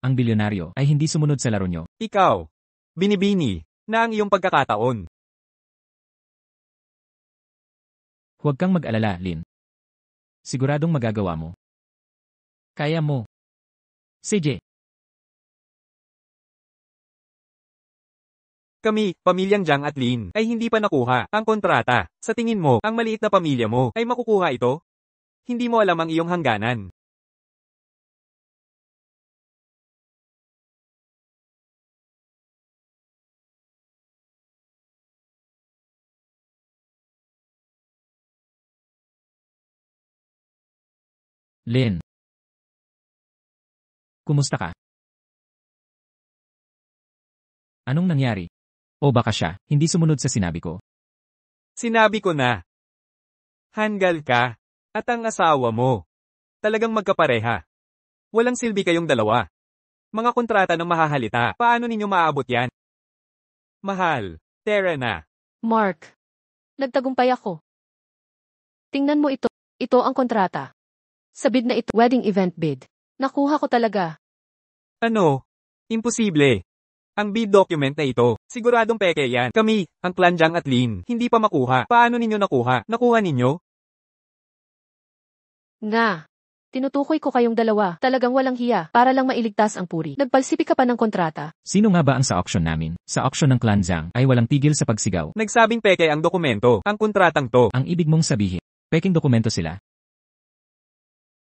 Ang bilyonaryo ay hindi sumunod sa laro nyo. Ikaw, binibini, na ang iyong pagkakataon. Huwag kang mag-alala, Lin. Siguradong magagawa mo. Kaya mo. CJ. Kami, pamilyang Jiang at Lin, ay hindi pa nakuha ang kontrata. Sa tingin mo, ang maliit na pamilya mo ay makukuha ito? Hindi mo alam ang iyong hangganan. Lin. Kumusta ka? Anong nangyari? O baka siya, hindi sumunod sa sinabi ko. Sinabi ko na. Hanggal ka. At ang asawa mo. Talagang magkapareha. Walang silbi kayong dalawa. Mga kontrata ng mahahalita. Paano ninyo maaabot yan? Mahal. Tara na. Mark. Nagtagumpay ako. Tingnan mo ito. Ito ang kontrata. Sa bid na ito, wedding event bid. Nakuha ko talaga. Ano? Imposible. Ang bid document na ito, siguradong peke yan. Kami, ang clan Jiang at Lin, hindi pa makuha. Paano ninyo nakuha? Nakuha ninyo? Nga. Tinutukoy ko kayong dalawa. Talagang walang hiya. Para lang mailigtas ang puri. Nagpalsipi ka pa ng kontrata. Sino nga ba ang sa auction namin? Sa auction ng Clan Zhang ay walang tigil sa pagsigaw. Nagsabing peke ang dokumento, ang kontratang to. Ang ibig mong sabihin, peking dokumento sila.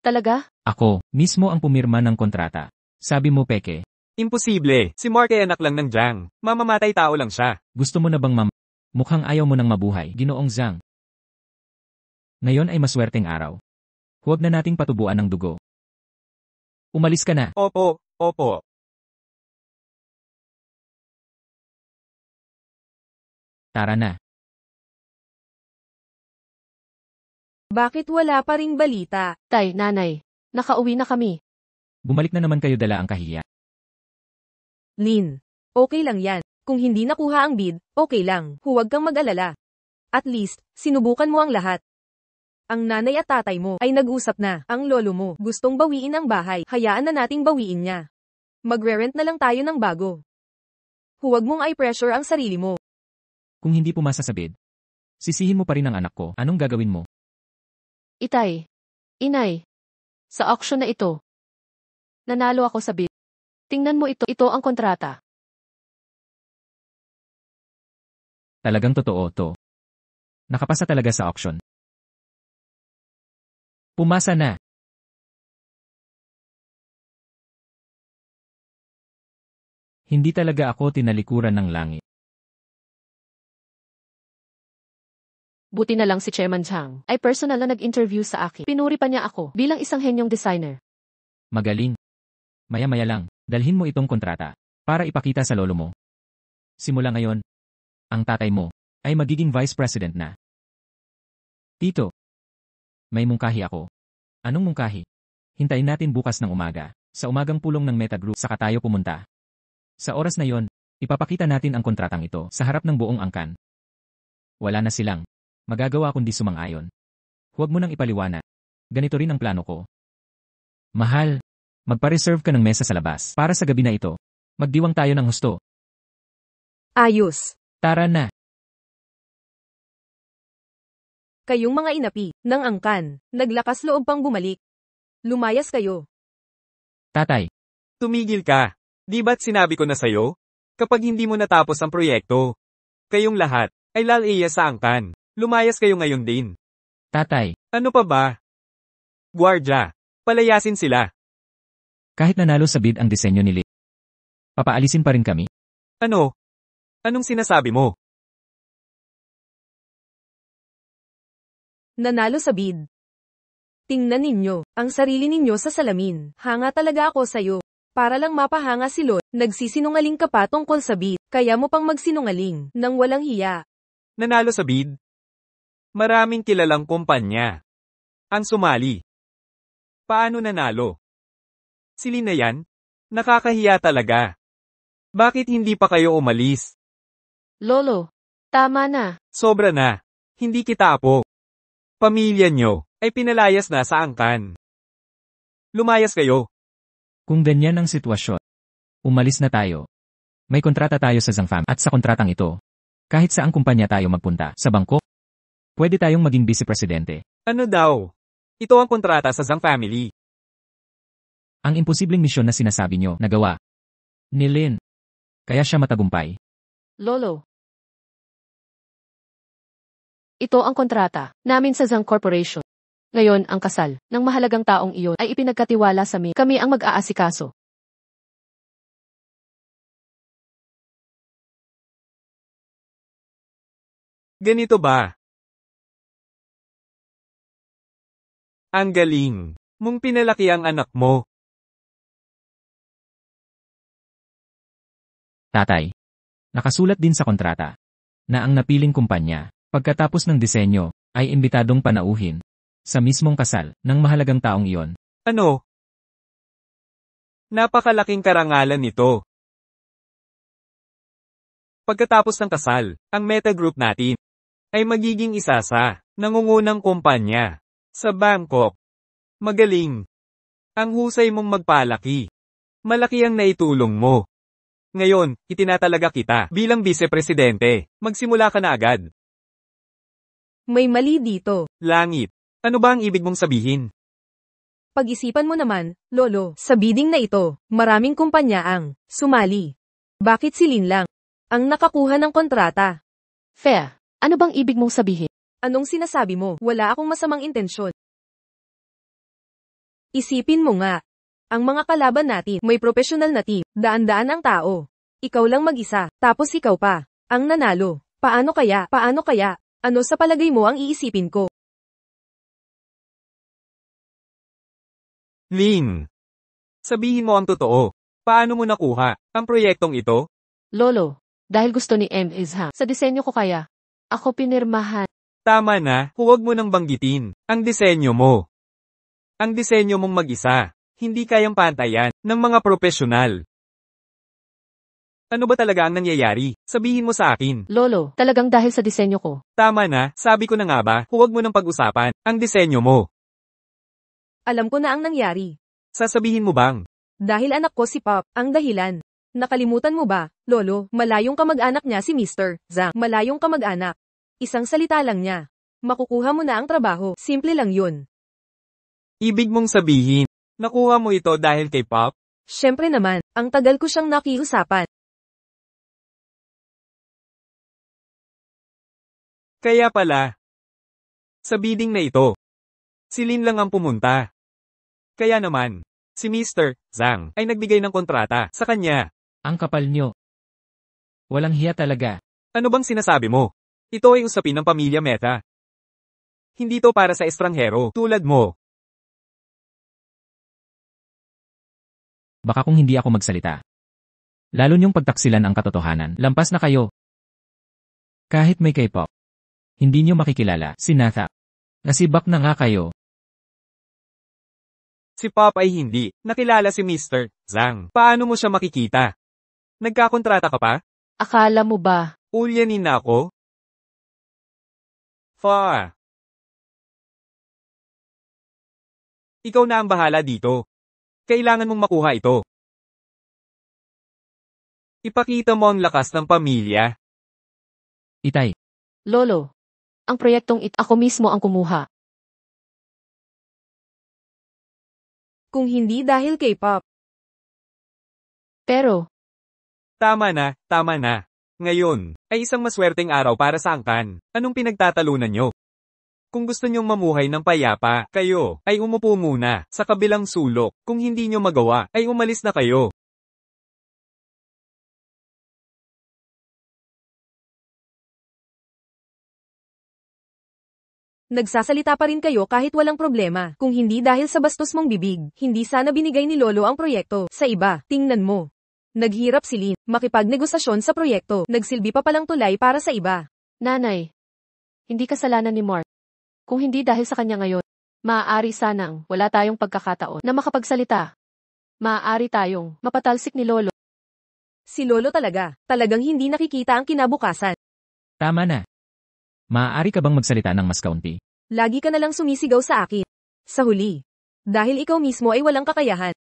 Talaga? Ako, mismo ang pumirma ng kontrata. Sabi mo peke. Imposible. Si Mark ay anak lang ng Jiang. Mamamatay tao lang siya. Gusto mo na bang Mukhang ayaw mo nang mabuhay, Ginoong Zhang. Ngayon ay maswerteng araw. Huwag na nating patubuan ng dugo. Umalis ka na. Opo, opo. Tara na. Bakit wala pa ring balita? Tay, nanay. Nakauwi na kami. Bumalik na naman kayo dala ang kahiya. Lin, okay lang yan. Kung hindi nakuha ang bid, okay lang. Huwag kang mag-alala. At least, sinubukan mo ang lahat. Ang nanay at tatay mo ay nag-usap na. Ang lolo mo gustong bawiin ang bahay. Hayaan na nating bawiin niya. Magre-rent na lang tayo ng bago. Huwag mong i-pressure ang sarili mo. Kung hindi pumasa sa bid, sisihin mo pa rin ang anak ko. Anong gagawin mo? Itay. Inay. Sa auction na ito. Nanalo ako sa bid. Tingnan mo ito. Ito ang kontrata. Talagang totoo to. Nakapasa talaga sa auction. Pumasa na. Hindi talaga ako tinalikuran ng langit. Buti na lang si Chairman Chang ay personal na nag-interview sa akin. Pinuri pa niya ako bilang isang henyong designer. Magaling. Maya-maya lang, dalhin mo itong kontrata para ipakita sa lolo mo. Simula ngayon, ang tatay mo ay magiging vice president na. Tito, may mungkahi ako. Anong mungkahi? Hintayin natin bukas ng umaga. Sa umagang pulong ng Meta Group saka tayo pumunta. Sa oras na yon, ipapakita natin ang kontratang ito sa harap ng buong angkan. Wala na silang magagawa kundi sumang-ayon. Huwag mo nang ipaliwanag. Ganito rin ang plano ko. Mahal, magpa-reserve ka ng mesa sa labas para sa gabi na ito. Magdiwang tayo ng husto. Ayos. Tara na. Kayong mga inapi ng angkan, naglakas loob pang bumalik. Lumayas kayo. Tatay, Tumigil ka. Di ba't sinabi ko na sa'yo? Kapag hindi mo natapos ang proyekto, kayong lahat ay lalaya sa angkan. Lumayas kayo ngayon din. tatay, Ano pa ba? Guardia, Palayasin sila. Kahit nanalo sa bid ang disenyo ni Lee, papaalisin pa rin kami. Ano? Anong sinasabi mo? Nanalo sa bid. Tingnan ninyo, ang sarili ninyo sa salamin. Hanga talaga ako sa'yo. Para lang mapahanga si Lot, nagsisinungaling ka pa tungkol sa bid, kaya mo pang magsinungaling, nang walang hiya. Nanalo sa bid? Maraming kilalang kumpanya ang sumali. Paano nanalo? Si Lin na yan? Nakakahiya talaga. Bakit hindi pa kayo umalis? Lolo, tama na. Sobra na. Hindi kita apo. Pamilya nyo ay pinalayas na sa angkan. Lumayas kayo. Kung ganyan ang sitwasyon, umalis na tayo. May kontrata tayo sa Zhangfam at sa kontratang ito, kahit saang kumpanya tayo magpunta, sa bangko, pwede tayong maging vice-presidente. Ano daw? Ito ang kontrata sa Zhang family. Ang imposibleng misyon na sinasabi nyo, nagawa ni Lin. Kaya siya matagumpay. Lolo. Ito ang kontrata namin sa Zhang Corporation. Ngayon, ang kasal ng mahalagang taong iyon ay ipinagkatiwala sa amin. Kami ang mag-aasikaso. Ganito ba? Ang galing mong pinalaki ang anak mo. Tatay. Nakasulat din sa kontrata na ang napiling kumpanya, pagkatapos ng disenyo, ay imbitadong panauhin sa mismong kasal ng mahalagang taong iyon. Ano? Napakalaking karangalan nito. Pagkatapos ng kasal, ang Meta Group natin ay magiging isa sa nangungunang kumpanya sa Bangkok. Magaling. Ang husay mong magpalaki. Malaki ang naitulong mo. Ngayon, itinatalaga kita bilang vice-presidente. Magsimula ka na agad. May mali dito. Langit. Ano ba ang ibig mong sabihin? Pag-isipan mo naman, Lolo, sa bidding na ito, maraming kumpanya ang sumali. Bakit si Lin lang ang nakakuha ng kontrata? Fair. Ano bang ibig mong sabihin? Anong sinasabi mo? Wala akong masamang intensyon. Isipin mo nga. Ang mga kalaban natin, may professional na team, daan-daan ang tao. Ikaw lang mag-isa, tapos ikaw pa ang nanalo. Paano kaya? Paano kaya? Ano sa palagay mo ang iisipin ko? Lin. Sabihin mo ang totoo. Paano mo nakuha ang proyektong ito? Lolo, dahil gusto ni Ms. Ha, sa disenyo ko kaya. Ako pinirmahan. Tama na, huwag mo nang banggitin ang disenyo mo. Ang disenyo mong mag-isa, hindi kayang pantayan ng mga profesional. Ano ba talaga ang nangyayari? Sabihin mo sa akin. Lolo, talagang dahil sa disenyo ko. Tama na, sabi ko na nga ba, huwag mo nang pag-usapan ang disenyo mo. Alam ko na ang nangyari. Sasabihin mo bang? Dahil anak ko si Pop, ang dahilan. Nakalimutan mo ba, Lolo, malayong kamag-anak niya si Mr. Zhang. Malayong kamag-anak. Isang salita lang niya. Makukuha mo na ang trabaho. Simple lang yun. Ibig mong sabihin, nakuha mo ito dahil kay Pop? Siyempre naman, ang tagal ko siyang nakiusapan. Kaya pala, sa bidding na ito, si Lin lang ang pumunta. Kaya naman, si Mr. Zhang ay nagbigay ng kontrata sa kanya. Ang kapal nyo. Walang hiya talaga. Ano bang sinasabi mo? Ito ay usapin ng pamilya Meta. Hindi to para sa estranghero, tulad mo. Baka kung hindi ako magsalita. Lalo niyong pagtaksilan ang katotohanan, lampas na kayo. Kahit may K-pop, hindi niyo makikilala si Natha. Nasibak na nga kayo. Si Pop ay hindi nakilala si Mr. Zhang. Paano mo siya makikita? Nagkakontrata ka pa? Akala mo ba? Ulyanin na ako? Fa. Ikaw na ang bahala dito. Kailangan mong makuha ito. Ipakita mo ang lakas ng pamilya. Itay. Lolo, ang proyektong ako mismo ang kumuha. Kung hindi dahil kay Pop. Pero, Tama na, tama na. Ngayon, ay isang maswerteng araw para sa angkan. Anong pinagtatalunan nyo? Kung gusto niyong mamuhay ng payapa, kayo, ay umupo muna, sa kabilang sulok. Kung hindi niyo magawa, ay umalis na kayo. Nagsasalita pa rin kayo kahit walang problema. Kung hindi dahil sa bastos mong bibig, hindi sana binigay ni Lolo ang proyekto. Sa iba, tingnan mo. Naghirap si Lin, makipagnegosasyon sa proyekto. Nagsilbi pa palang tulay para sa iba. Nanay, hindi kasalanan ni Mark. Kung hindi dahil sa kanya ngayon, maaari sanang wala tayong pagkakataon na makapagsalita. Maaari tayong mapatalsik ni Lolo. Si Lolo talagang hindi nakikita ang kinabukasan. Tama na. Maaari ka bang magsalita ng mas kaunti? Lagi ka nalang sumisigaw sa akin. Sa huli. Dahil ikaw mismo ay walang kakayahan.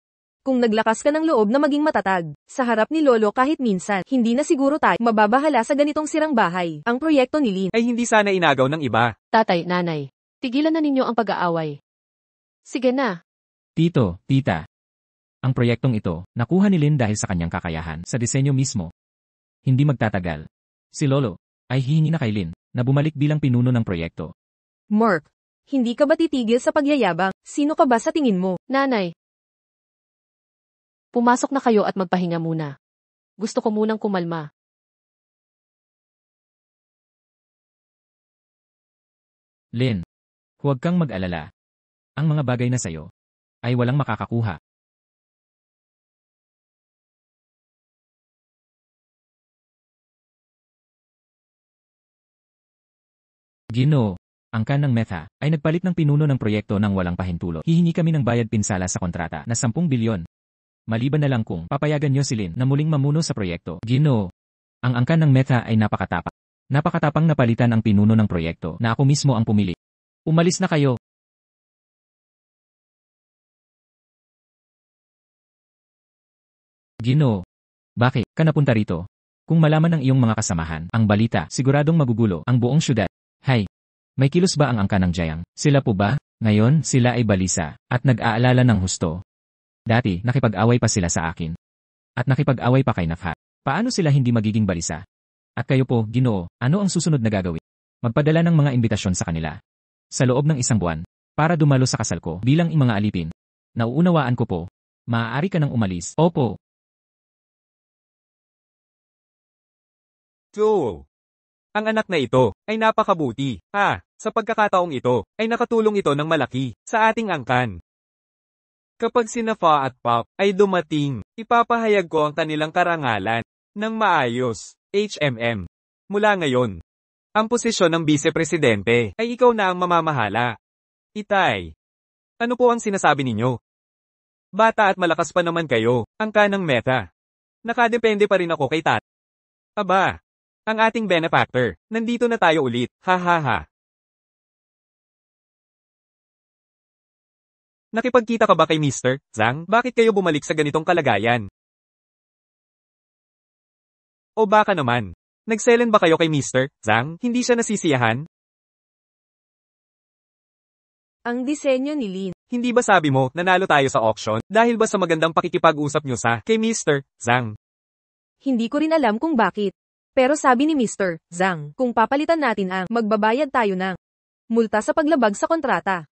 Kung naglakas ka ng loob na maging matatag, sa harap ni Lolo kahit minsan, hindi na siguro tayo mababahala sa ganitong sirang bahay. Ang proyekto ni Lin Ay hindi sana inagaw ng iba. Tatay, nanay, tigilan na ninyo ang pag-aaway. Sige na. Tito, tita. Ang proyektong ito, nakuha ni Lin dahil sa kanyang kakayahan sa disenyo mismo. Hindi magtatagal. Si Lolo ay hihingi na kay Lin na bumalik bilang pinuno ng proyekto. Mark, hindi ka ba titigil sa pagyayabang? Sino ka ba sa tingin mo? Nanay, pumasok na kayo at magpahinga muna. Gusto ko munang kumalma. Lin, huwag kang mag-alala. Ang mga bagay na sayo ay walang makakakuha. Ginoo, ang kanang Metha ay nagpalit ng pinuno ng proyekto ng walang pahintulot. Hihingi kami ng bayad pinsala sa kontrata na 10 bilyon. Maliban na lang kung papayagan niyo si Lin na muling mamuno sa proyekto. Ginoo, ang angkan ng Metha ay napakatapang. Napakatapang na palitan ang pinuno ng proyekto na ako mismo ang pumili. Umalis na kayo. Ginoo, bakit ka napunta rito? Kung malaman ng iyong mga kasamahan ang balita, siguradong magugulo ang buong syudad. Hay, may kilos ba ang angka ng Jayang? Sila po ba? Ngayon, sila ay balisa, at nag-aalala ng husto. Dati, nakipag-away pa sila sa akin. At nakipag-away pa kay Nafhat. Paano sila hindi magiging balisa? At kayo po, Ginoo, ano ang susunod na gagawin? Magpadala ng mga imbitasyon sa kanila. Sa loob ng 1 buwan, para dumalo sa kasal ko bilang mga alipin. Nauunawaan ko po. Maaari ka nang umalis. Opo. So, ang anak na ito ay napakabuti. Sa pagkakataong ito, ay nakatulong ito ng malaki sa ating angkan. Kapag sina Fa at Pop ay dumating, ipapahayag ko ang kanilang karangalan ng maayos, HMM. Mula ngayon, ang posisyon ng Vice-Presidente ay ikaw na ang mamamahala. Itay, ano po ang sinasabi ninyo? Bata at malakas pa naman kayo, ang kanang Metha. Nakadepende pa rin ako kay Tat. Aba, ang ating benefactor, nandito na tayo ulit, ha. Nakipagkita ka ba kay Mr. Zhang? Bakit kayo bumalik sa ganitong kalagayan? O baka naman, nagselen ba kayo kay Mr. Zhang? Hindi siya nasisiyahan? Ang disenyo ni Lin. Hindi ba sabi mo, nanalo tayo sa auction, dahil ba sa magandang pakikipag-usap nyo sa kay Mr. Zhang? Hindi ko rin alam kung bakit. Pero sabi ni Mr. Zhang, kung papalitan natin ang magbabayad tayo ng multa sa paglabag sa kontrata.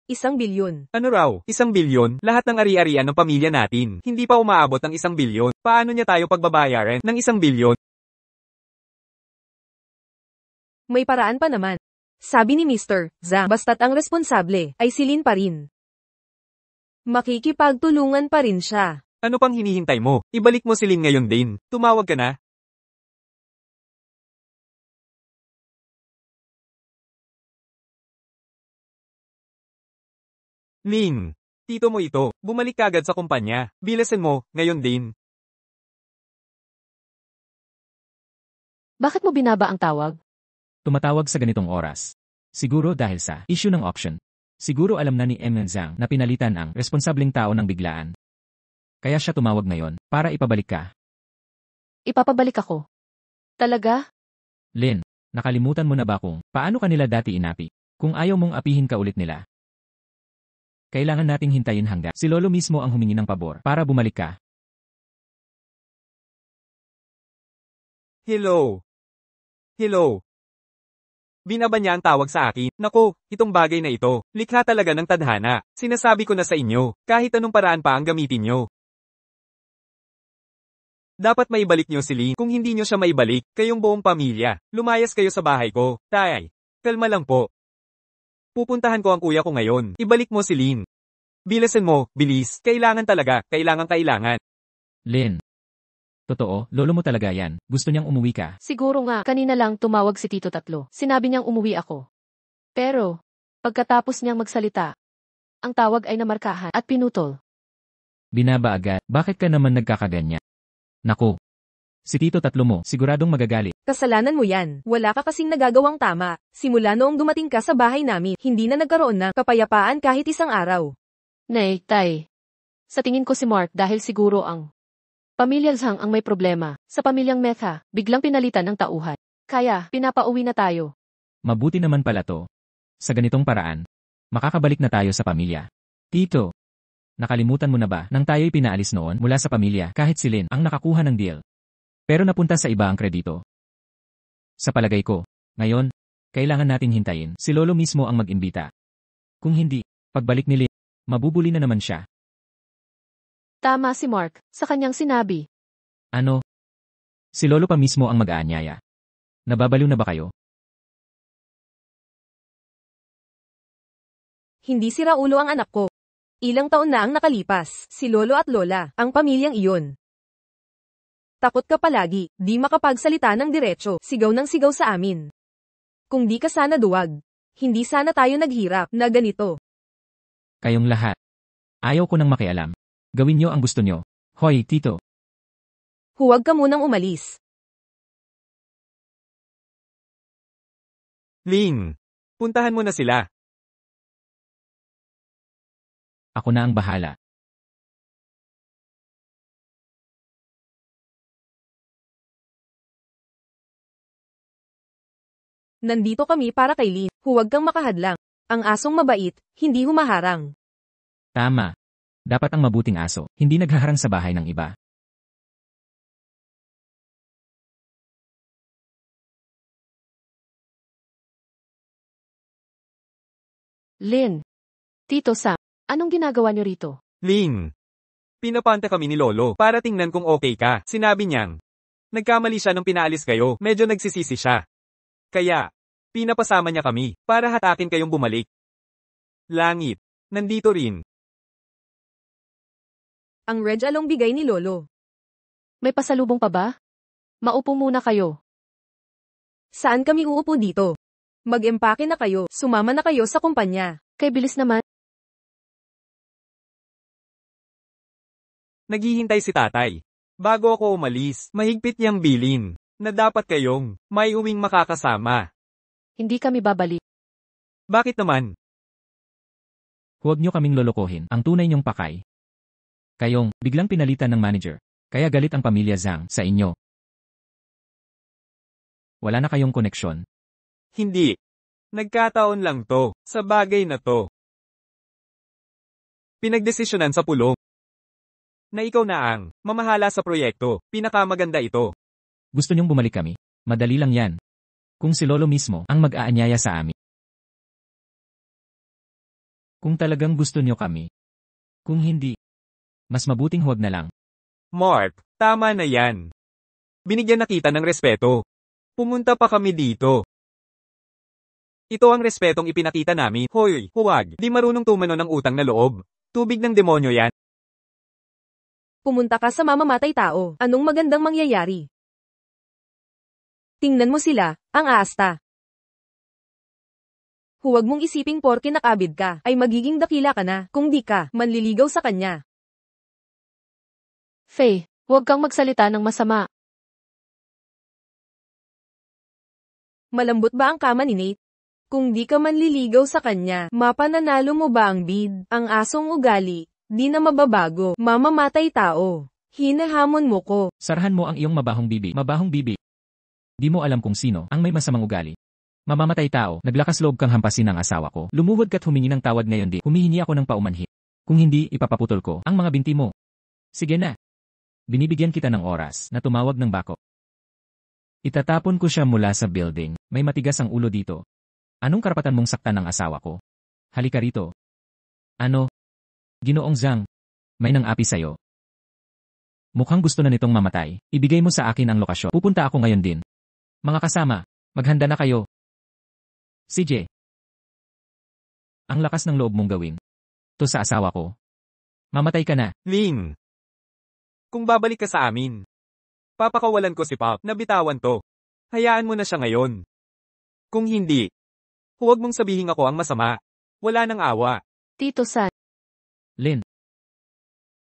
1 bilyon. Ano raw? 1 bilyon? Lahat ng ari-arian ng pamilya natin. Hindi pa umaabot ng 1 bilyon. Paano niya tayo pagbabayaran ng 1 bilyon? May paraan pa naman. Sabi ni Mr. Zhang, basta't ang responsable ay si Lin pa rin. Makikipagtulungan pa rin siya. Ano pang hinihintay mo? Ibalik mo si Lin ngayon din. Tumawag ka na. Lin, tito mo ito, bumalik kagad sa kumpanya. Bilasan mo, ngayon din. Bakit mo binaba ang tawag? Tumatawag sa ganitong oras. Siguro dahil sa issue ng auction. Siguro alam na ni Zhang na pinalitan ang responsableng tao ng biglaan. Kaya siya tumawag ngayon para ipabalik ka. Ipapabalik ako. Talaga? Lin, nakalimutan mo na ba kung paano kanila dati inapi? Kung ayaw mong apihin ka ulit nila. Kailangan nating hintayin hanggang si Lolo mismo ang humingi ng pabor para bumalik ka. Hello. Binaba niya ang tawag sa akin. Naku, itong bagay na ito, likha talaga ng tadhana. Sinasabi ko na sa inyo, kahit anong paraan pa ang gamitin nyo. Dapat maibalik nyo si Lin. Kung hindi nyo siya maibalik, kayong buong pamilya, lumayas kayo sa bahay ko. Tay, kalma lang po. Pupuntahan ko ang kuya ko ngayon. Ibalik mo si Lin. Bilisan mo, bilis. Kailangan talaga, kailangan. Lin. Totoo, lolo mo talaga yan. Gusto niyang umuwi ka. Siguro nga, kanina lang tumawag si Tito Tatlo. Sinabi niyang umuwi ako. Pero, pagkatapos niyang magsalita, ang tawag ay namarkahan at pinutol. Binaba agad. Bakit ka naman nagkakaganyan? Naku. Si Tito Tatlo mo, siguradong magagalit. Kasalanan mo yan. Wala ka kasing nagagawang tama. Simula noong dumating ka sa bahay namin, hindi na nagkaroon ng kapayapaan kahit isang araw. Nay, tay. Sa tingin ko si Mark dahil siguro ang pamilya Zhang ang may problema. Sa pamilyang Metha, biglang pinalitan ng tauhan. Kaya, pinapauwi na tayo. Mabuti naman pala to. Sa ganitong paraan, makakabalik na tayo sa pamilya. Tito, nakalimutan mo na ba nang tayo'y pinaalis noon mula sa pamilya kahit si Lin ang nakakuha ng deal? Pero napunta sa iba ang kredito. Sa palagay ko, ngayon, kailangan nating hintayin si Lolo mismo ang mag-imbita. Kung hindi, pagbalik ni Lin, mabubuli na naman siya. Tama si Mark, sa kanyang sinabi. Ano? Si Lolo pa mismo ang mag-aanyaya. Nababaliw na ba kayo? Hindi si Raulo ang anak ko. Ilang taon na ang nakalipas, si Lolo at Lola, ang pamilyang iyon. Takot ka palagi, di makapagsalita ng diretso, sigaw ng sigaw sa amin. Kung di ka sana duwag, hindi sana tayo naghirap na ganito. Kayong lahat. Ayaw ko nang makialam. Gawin nyo ang gusto nyo. Hoy, Tito. Huwag ka munang umalis. Lin, puntahan mo na sila. Ako na ang bahala. Nandito kami para kay Lin. Huwag kang makahadlang. Ang asong mabait, hindi humaharang. Tama. Dapat ang mabuting aso, hindi naghaharang sa bahay ng iba. Lin. Tito Sam, anong ginagawa niyo rito? Lin, pinapanta kami ni Lolo para tingnan kung okay ka. Sinabi niyang, nagkamali siya nung pinaalis kayo, medyo nagsisisi siya. Kaya, pinapasama niya kami para hatakin kayong bumalik. Langit, nandito rin. Ang regalong bigay ni Lolo. May pasalubong pa ba? Maupo muna kayo. Saan kami uupo dito? Mag-empake na kayo, sumama na kayo sa kumpanya. Kay bilis naman. Naghihintay si tatay. Bago ako umalis, mahigpit niyang bilin na dapat kayong may uwing makakasama. Hindi kami babalik. Bakit naman? Huwag nyo kaming lolokohin, ang tunay nyong pakay. Kayong, biglang pinalitan ng manager. Kaya galit ang pamilya Zhang sa inyo. Wala na kayong koneksyon. Hindi. Nagkataon lang to, sa bagay na to. Pinagdesisyonan sa pulong. Na ikaw na ang mamahala sa proyekto, pinakamaganda ito. Gusto nyong bumalik kami? Madali lang yan. Kung si Lolo mismo ang mag-aanyaya sa amin. Kung talagang gusto nyo kami. Kung hindi, mas mabuting huwag na lang. Mark, tama na yan. Binigyan na kita ng respeto. Pumunta pa kami dito. Ito ang respetong ipinakita namin. Hoy, huwag. Di marunong tumano ng utang na loob. Tubig ng demonyo yan. Pumunta ka sa mamamatay tao. Anong magandang mangyayari? Tingnan mo sila, ang aasta. Huwag mong isiping porke nakabid ka, ay magiging dakila ka na. Kung di ka, manliligaw sa kanya. Faye, huwag kang magsalita ng masama. Malambot ba ang kama ni Nate? Kung di ka manliligaw sa kanya, mapananalo mo ba ang bid? Ang asong ugali, di na mababago, mamamatay tao. Hinahamon mo ko. Sarahan mo ang iyong mabahong bibi. Mabahong bibi. Di mo alam kung sino ang may masamang ugali. Mamamatay tao, naglakas loob kang hampasin ng asawa ko. Lumuhod ka't humingi ng tawad ngayon di. Humihingi ako ng paumanhin. Kung hindi, ipapaputol ko ang mga binti mo. Sige na. Binibigyan kita ng oras na tumawag ng bako. Itatapon ko siya mula sa building. May matigas ang ulo dito. Anong karapatan mong saktan ng asawa ko? Halika rito. Ano? Ginoong Zhang, may nang-api sa'yo. Mukhang gusto na nitong mamatay. Ibigay mo sa akin ang lokasyon. Pupunta ako ngayon din. Mga kasama, maghanda na kayo. CJ. Ang lakas ng loob mong gawin. To sa asawa ko. Mamatay ka na. Lin! Kung babalik ka sa amin, papakawalan ko si Pop na bitawan to. Hayaan mo na siya ngayon. Kung hindi, huwag mong sabihin ako ang masama. Wala nang awa. Tito San. Lin.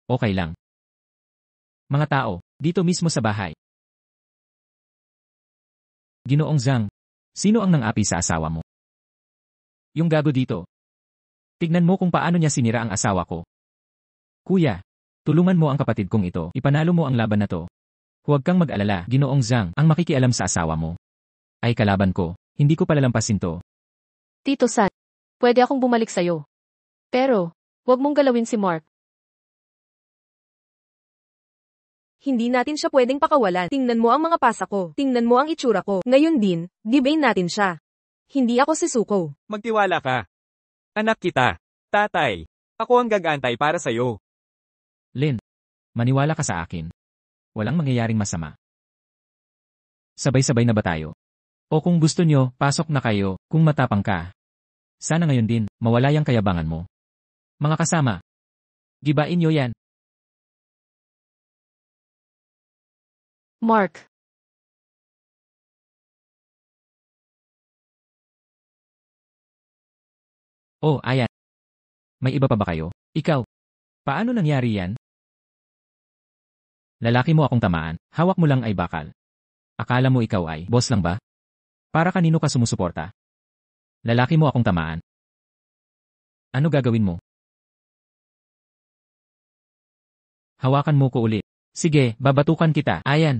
Okay lang. Mga tao, dito mismo sa bahay. Ginoong Zhang, sino ang nang-api sa asawa mo? Yung gago dito. Tignan mo kung paano niya sinira ang asawa ko. Kuya, tulungan mo ang kapatid kong ito. Ipanalo mo ang laban na to. Huwag kang mag-alala, Ginoong Zhang, ang makikialam sa asawa mo. Ay kalaban ko, hindi ko palalampasin to. Tito San, pwede akong bumalik sa'yo. Pero, huwag mong galawin si Mark. Hindi natin siya pwedeng pakawalan. Tingnan mo ang mga pasa ko. Tingnan mo ang itsura ko. Ngayon din, gibain natin siya. Hindi ako si Suko. Magtiwala ka. Anak kita. Tatay. Ako ang gagantay para sa'yo. Lin, maniwala ka sa akin. Walang mangyayaring masama. Sabay-sabay na ba tayo? O kung gusto nyo, pasok na kayo, kung matapang ka. Sana ngayon din, mawala yung kayabangan mo. Mga kasama, gibain nyo yan. Mark. Oh, ayan. May iba pa ba kayo? Ikaw. Paano nangyari yan? Lalaki mo akong tamaan, hawak mo lang ay bakal. Akala mo ikaw ay boss lang ba? Para kanino ka sumusuporta? Lalaki mo akong tamaan. Ano gagawin mo? Hawakan mo ko ulit. Sige, babatukan kita. Ayan.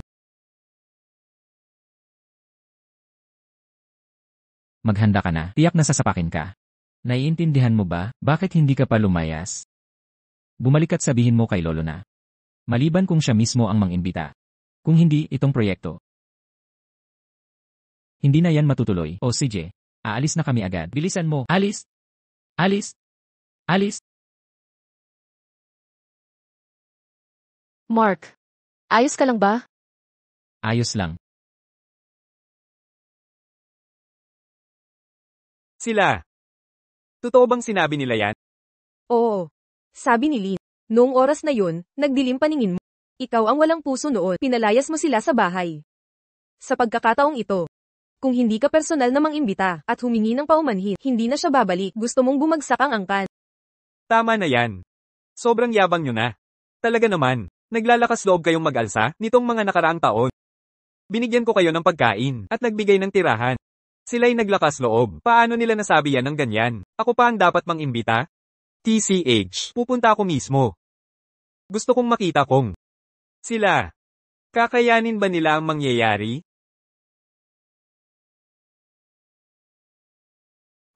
Maghanda ka na. Tiyak na sasapakin ka. Naiintindihan mo ba, bakit hindi ka pa lumayas? Bumalik at sabihin mo kay Lolo na. Maliban kung siya mismo ang mangimbita. Kung hindi, itong proyekto. Hindi na yan matutuloy. O CJ, aalis na kami agad. Bilisan mo. Alis! Alis! Alis! Mark. Ayos ka lang ba? Ayos lang. Sila. Totoo bang sinabi nila yan? Oo. Sabi ni Lin. Noong oras na yun, nagdilim paningin mo. Ikaw ang walang puso noon. Pinalayas mo sila sa bahay. Sa pagkakataong ito, kung hindi ka personal na mangimbita at humingi ng paumanhin, hindi na siya babalik. Gusto mong bumagsak ang angkan. Tama na yan. Sobrang yabang nyo na. Talaga naman, naglalakas loob kayong mag-alsa nitong mga nakaraang taon. Binigyan ko kayo ng pagkain at nagbigay ng tirahan. Sila'y naglakas loob. Paano nila nasabi yan ng ganyan? Ako pa ang dapat mangimbita? TCH, pupunta ako mismo. Gusto kong makita kung sila. Kakayanin ba nila ang mangyayari?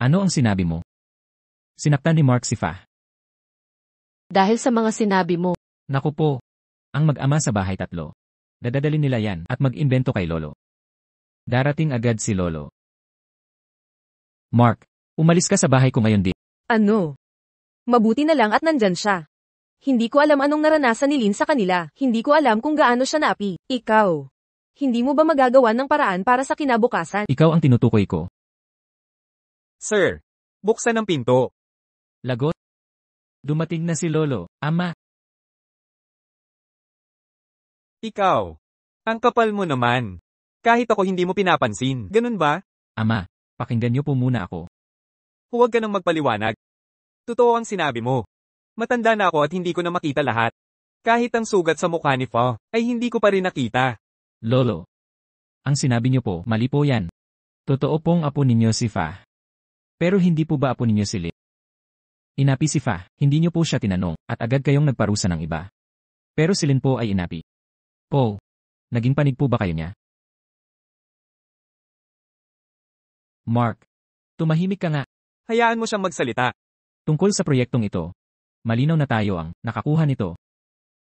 Ano ang sinabi mo? Sinaktan ni Mark si Fa. Dahil sa mga sinabi mo. Naku po, ang mag-ama sa bahay tatlo. Dadadalin nila yan at mag-imbento kay Lolo. Darating agad si Lolo. Mark, umalis ka sa bahay ko ngayon din. Ano? Mabuti na lang at nandyan siya. Hindi ko alam anong naranasan ni Lin sa kanila. Hindi ko alam kung gaano siya naapi. Ikaw. Hindi mo ba magagawa ng paraan para sa kinabukasan? Ikaw ang tinutukoy ko. Sir, buksan ang pinto. Lagot? Dumating na si Lolo, Ama. Ikaw. Ang kapal mo naman. Kahit ako hindi mo pinapansin. Ganun ba? Ama, pakinggan niyo po muna ako. Huwag ka nang magpaliwanag. Totoo ang sinabi mo. Matanda na ako at hindi ko na makita lahat. Kahit ang sugat sa mukha ni Fa, ay hindi ko pa rin nakita. Lolo. Ang sinabi niyo po, mali po yan. Totoo pong apo ninyo si Fa. Pero hindi po ba apo ninyo si Lin? Inapi si Fa, hindi niyo po siya tinanong, at agad kayong nagparusa ng iba. Pero si Lin po ay inapi. Po, naging panig po ba kayo niya? Mark, tumahimik ka nga. Hayaan mo siyang magsalita. Tungkol sa proyektong ito, malinaw na tayo ang nakakuha nito.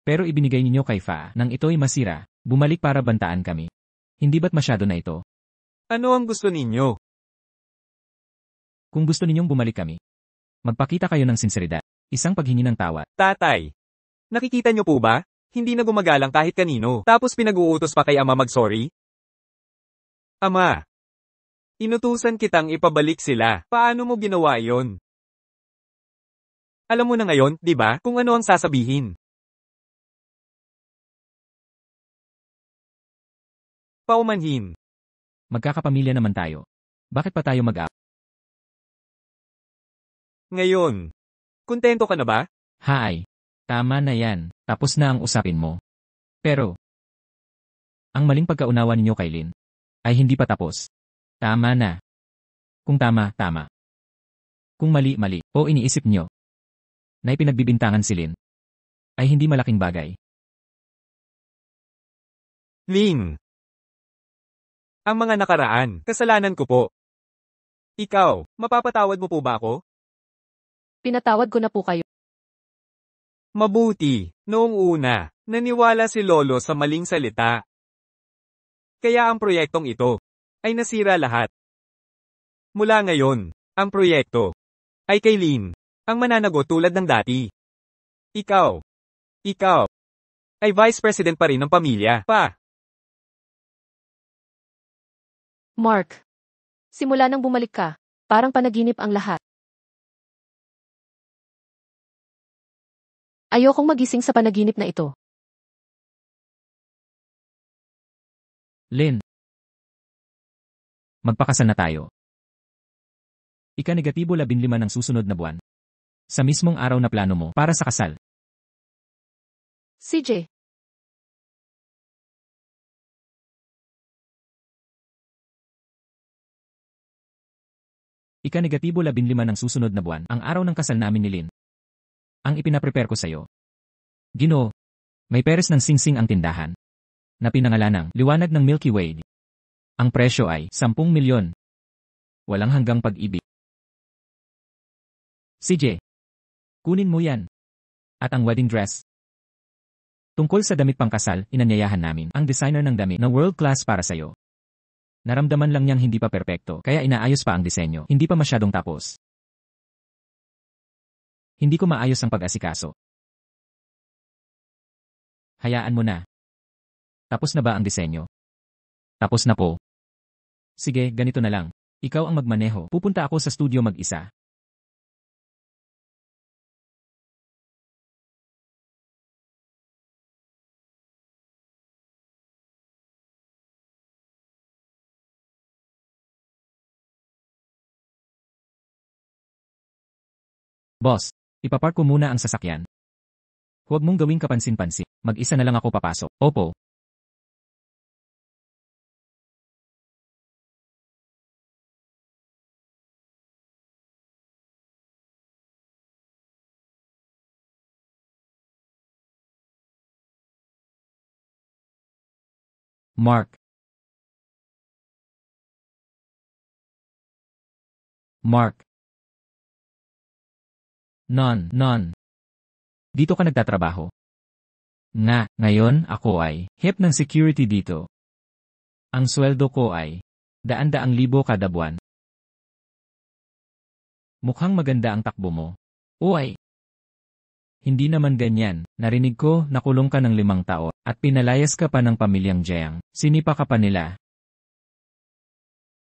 Pero ibinigay ninyo kay Fa nang ito'y masira, bumalik para bantaan kami. Hindi ba't masyado na ito? Ano ang gusto ninyo? Kung gusto ninyong bumalik kami, magpakita kayo ng sinseridad. Isang paghingi ng tawad. Tatay, nakikita niyo po ba? Hindi na gumagalang kahit kanino. Tapos pinag-uutos pa kay ama mag-sorry? Ama, inutusan kitang ipabalik sila. Paano mo ginawa yon? Alam mo na ngayon, di ba, kung ano ang sasabihin? Paumanhin. Magkakapamilya naman tayo. Bakit pa tayo mag-aaway? Ngayon, kontento ka na ba? Hay, tama na yan. Tapos na ang usapin mo. Pero, ang maling pagkaunawa ninyo kay Lynn ay hindi pa tapos. Tama na. Kung tama, tama. Kung mali, mali. O iniisip nyo na ipinagbibintangan si Lynn ay hindi malaking bagay. Lynn. Ang mga nakaraan, kasalanan ko po. Ikaw, mapapatawad mo po ba ako? Pinatawad ko na po kayo. Mabuti, noong una, naniwala si Lolo sa maling salita. Kaya ang proyektong ito ay nasira lahat. Mula ngayon, ang proyekto ay kay Lynn, ang mananagot tulad ng dati. Ikaw ay Vice President pa rin ng pamilya, pa. Mark, simula nang bumalik ka, parang panaginip ang lahat. Ayokong magising sa panaginip na ito. Lynn, magpakasal na tayo. Ika-15 ng susunod na buwan. Sa mismong araw na plano mo para sa kasal. CJ. Ika-15 ng susunod na buwan, ang araw ng kasal namin ni Lynn. Ang ipinaprepare ko sa'yo. Ginoo, may peres ng singsing ang tindahan. Na pinangalanang Liwanag ng Milky Way. Ang presyo ay 10 milyon. Walang hanggang pag-ibig. CJ, kunin mo yan. At ang wedding dress. Tungkol sa damit pangkasal, inanyayahan namin ang designer ng damit na world class para sa'yo. Naramdaman lang niyang hindi pa perpekto, kaya inaayos pa ang disenyo, hindi pa masyadong tapos. Hindi ko maayos ang pag-asikaso. Hayaan mo na. Tapos na ba ang disenyo? Tapos na po. Sige, ganito na lang. Ikaw ang magmaneho. Pupunta ako sa studio mag-isa. Boss, ipapark ko muna ang sasakyan. Huwag mong gawing kapansin-pansin. Mag-isa na lang ako papasok. Opo. Mark. Mark. Non. Dito ka nagtatrabaho. Nga, ngayon ako ay head ng security dito. Ang sweldo ko ay daan-daang libo kada buwan. Mukhang maganda ang takbo mo. O ay, hindi naman ganyan. Narinig ko nakulong ka ng 5 taon at pinalayas ka pa ng pamilyang Jiang. Sinipa ka pa nila.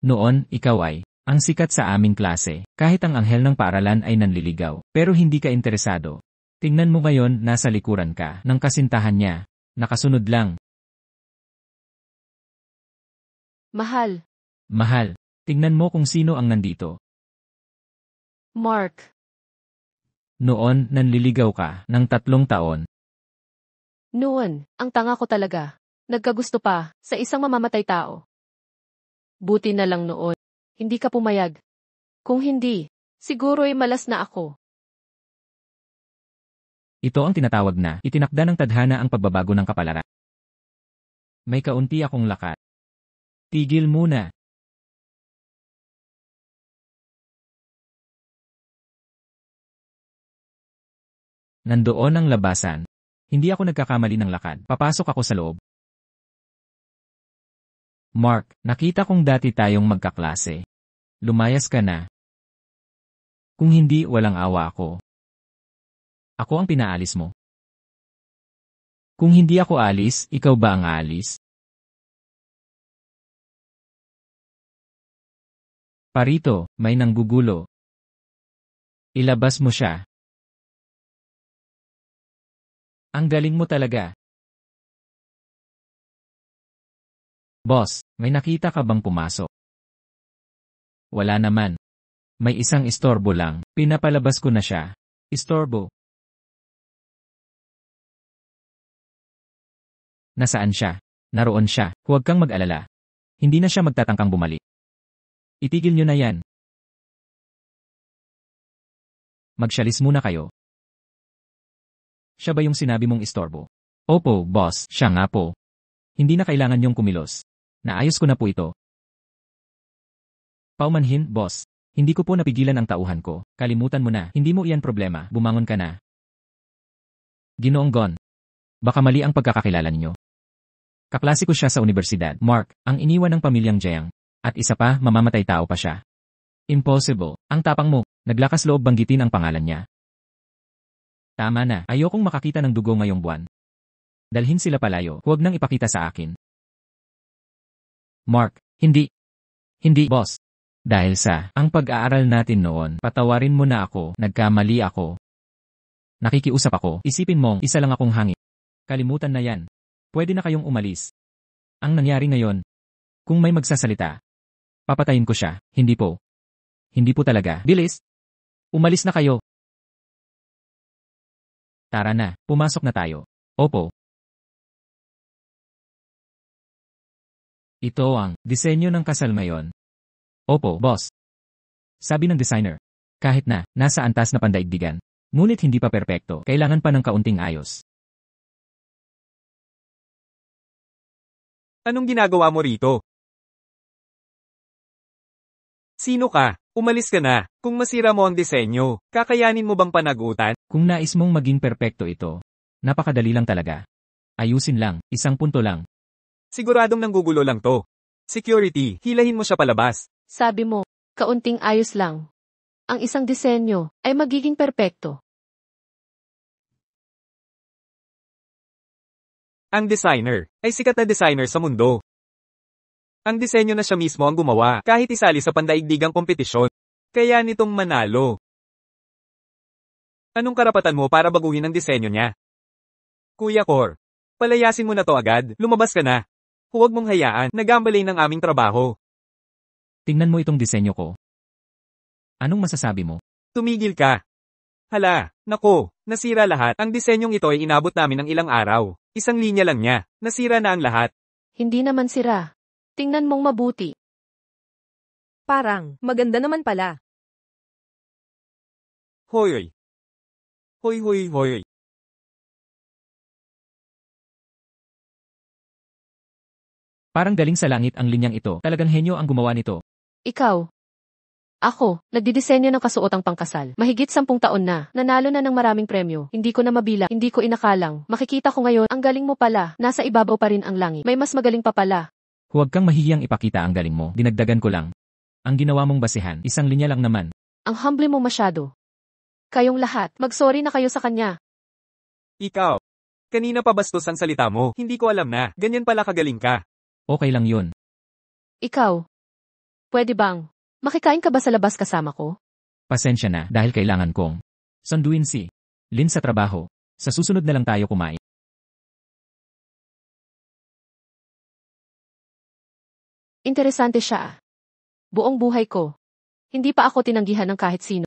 Noon, ikaw ay ang sikat sa aming klase. Kahit ang anghel ng paaralan ay nanliligaw, pero hindi ka interesado. Tingnan mo ngayon, nasa likuran ka ng kasintahan niya. Nakasunod lang. Mahal. Mahal. Tingnan mo kung sino ang nandito. Mark. Noon, nanliligaw ka ng 3 taon. Noon, ang tanga ko talaga. Nagkagusto pa sa isang mamamatay tao. Buti na lang noon. Hindi ka pumayag. Kung hindi, siguro'y malas na ako. Ito ang tinatawag na itinakda ng tadhana ang pagbabago ng kapalaran. May kaunti akong lakat. Tigil muna. Nandoon ang labasan. Hindi ako nagkakamali ng lakad. Papasok ako sa loob. Mark, nakita kong dati tayong magkaklase. Lumayas ka na. Kung hindi, walang awa ako. Ako ang pinaalis mo. Kung hindi ako alis, ikaw ba ang aalis? Parito, may nanggugulo. Ilabas mo siya. Ang galing mo talaga. Boss, may nakita ka bang pumasok? Wala naman. May isang istorbo lang. Pinapalabas ko na siya. Istorbo. Nasaan siya? Naroon siya. Huwag kang mag-alala. Hindi na siya magtatangkang bumalik. Itigil niyo na yan. Magsyalis muna kayo. Siya ba yung sinabi mong istorbo? Opo, boss, siya nga po. Hindi na kailangan yung kumilos. Naayos ko na po ito. Paumanhin, boss. Hindi ko po napigilan ang tauhan ko. Kalimutan mo na. Hindi mo iyan problema. Bumangon ka na. Ginoong Gon. Baka mali ang pagkakakilala niyo. Kaklase ko siya sa universidad. Mark, ang iniwan ng pamilyang Jiang. At isa pa, mamamatay tao pa siya. Impossible. Ang tapang mo. Naglakas loob banggitin ang pangalan niya. Tama na. Ayokong makakita ng dugo ngayong buwan. Dalhin sila palayo. Huwag nang ipakita sa akin. Mark, hindi. Hindi, boss. Dahil sa ang pag-aaral natin noon, patawarin mo na ako, nagkamali ako. Nakikiusap ako, isipin mong isa lang akong hangin. Kalimutan na yan. Pwede na kayong umalis. Ang nangyari ngayon, kung may magsasalita, papatayin ko siya, hindi po. Hindi po talaga. Bilis! Umalis na kayo. Tara na, pumasok na tayo. Opo. Ito ang disenyo ng kasal ngayon. Opo, boss. Sabi ng designer. Kahit na, nasa antas na pandaigdigan. Ngunit hindi pa perpekto, kailangan pa ng kaunting ayos. Anong ginagawa mo rito? Sino ka? Umalis ka na. Kung masira mo ang disenyo, kakayanin mo bang panagutan? Kung nais mong maging perpekto ito, napakadali lang talaga. Ayusin lang, isang punto lang. Siguradong nanggugulo lang to. Security, hilahin mo siya palabas. Sabi mo, kaunting ayos lang. Ang isang disenyo ay magiging perpekto. Ang designer ay sikat na designer sa mundo. Ang disenyo na siya mismo ang gumawa kahit isali sa pandaigdigang kompetisyon. Kaya nitong manalo. Anong karapatan mo para baguhin ang disenyo niya? Kuya Cor, palayasin mo na to agad, lumabas ka na. Huwag mong hayaan, nagambalay ng aming trabaho. Tingnan mo itong disenyo ko. Anong masasabi mo? Tumigil ka. Hala, nako, nasira lahat. Ang disenyong ito ay inabot namin ng ilang araw. Isang linya lang niya, nasira na ang lahat. Hindi naman sira. Tingnan mong mabuti. Parang, maganda naman pala. Hoy. Hoy. Parang galing sa langit ang linyang ito. Talagang henyo ang gumawa nito. Ikaw. Ako, nagdidisenyo ng kasuotang pangkasal. Mahigit 10 taon na. Nanalo na ng maraming premyo. Hindi ko na mabilang. Hindi ko inakalang. Makikita ko ngayon, ang galing mo pala. Nasa ibabaw pa rin ang langit. May mas magaling pa pala. Huwag kang mahihiyang ipakita ang galing mo. Dinagdagan ko lang. Ang ginawa mong basihan, isang linya lang naman. Ang humble mo masyado. Kayong lahat, mag-sorry na kayo sa kanya. Ikaw. Kanina pa bastos ang salita mo. Hindi ko alam na, ganyan pala kagaling ka. Okay lang yun. Ikaw. Pwede bang? Makikain ka ba sa labas kasama ko? Pasensya na dahil kailangan kong sunduin si Lin sa trabaho. Sa susunod na lang tayo kumain. Interesante siya. Buong buhay ko. Hindi pa ako tinanggihan ng kahit sino.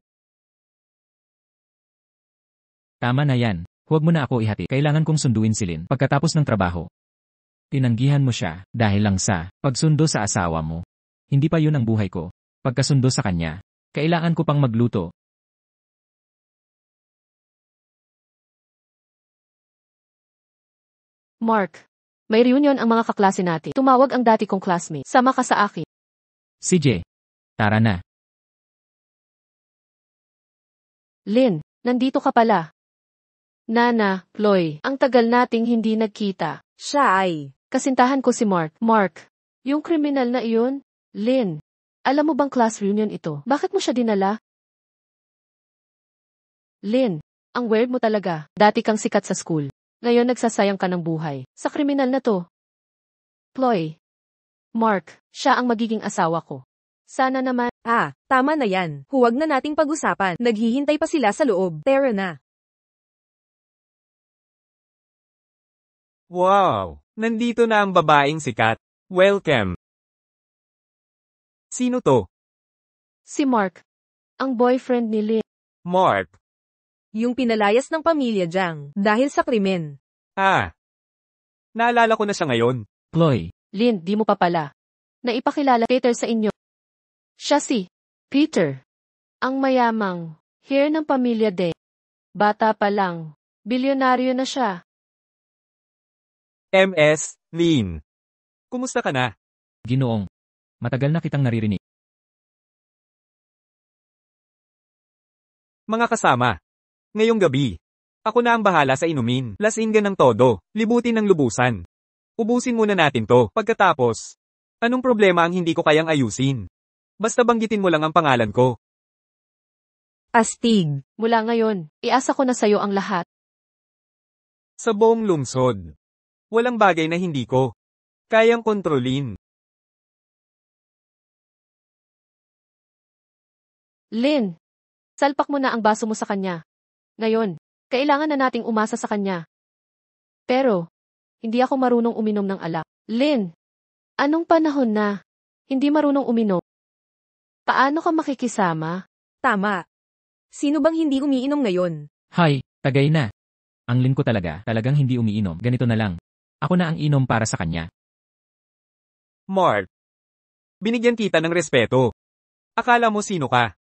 Tama na yan. Huwag mo na ako ihati. Kailangan kong sunduin si Lin pagkatapos ng trabaho. Tinanggihan mo siya dahil lang sa pagsundo sa asawa mo. Hindi pa yun ang buhay ko. Pagkasundo sa kanya, kailangan ko pang magluto. Mark, may reunion ang mga kaklase natin. Tumawag ang dati kong classmate. Sama ka sa akin. CJ, tara na. Lin, nandito ka pala. Nana, Chloe, ang tagal nating hindi nagkita. Siya ay. Kasintahan ko si Mark. Mark, yung kriminal na iyon? Lin, alam mo bang class reunion ito? Bakit mo siya dinala? Lynn, ang weird mo talaga. Dati kang sikat sa school. Ngayon nagsasayang ka ng buhay. Sa kriminal na to. Chloe. Mark, siya ang magiging asawa ko. Sana naman. Tama na yan. Huwag na nating pag-usapan. Naghihintay pa sila sa loob. Tara na. Wow! Nandito na ang babaeng sikat. Welcome! Sino to? Si Mark. Ang boyfriend ni Lynn. Mark. Yung pinalayas ng pamilya Jiang dahil sa krimen. Naalala ko na siya ngayon. Chloe, Lynn, di mo pa pala. Naipakilala Peter sa inyo. Siya si Peter. Ang mayamang heir ng pamilya De. Bata pa lang. Bilyonaryo na siya. MS, Lynn. Kumusta ka na? Ginoong. Matagal na kitang naririnig. Mga kasama. Ngayong gabi. Ako na ang bahala sa inumin. Lasing ka ng todo. Libutin ng lubusan. Ubusin muna natin to. Pagkatapos. Anong problema ang hindi ko kayang ayusin? Basta banggitin mo lang ang pangalan ko. Astig. Mula ngayon, iasa ko na sayo ang lahat. Sa buong lungsod. Walang bagay na hindi ko kayang kontrolin. Lynn, salpak mo na ang baso mo sa kanya. Ngayon, kailangan na nating umasa sa kanya. Pero, hindi ako marunong uminom ng alak. Lynn, anong panahon na? Hindi marunong uminom. Paano ka makikisama? Tama. Sino bang hindi umiinom ngayon? Hay, tagay na. Ang Lynn ko talagang hindi umiinom. Ganito na lang. Ako na ang inom para sa kanya. Mark. Binigyan kita ng respeto. Akala mo sino ka?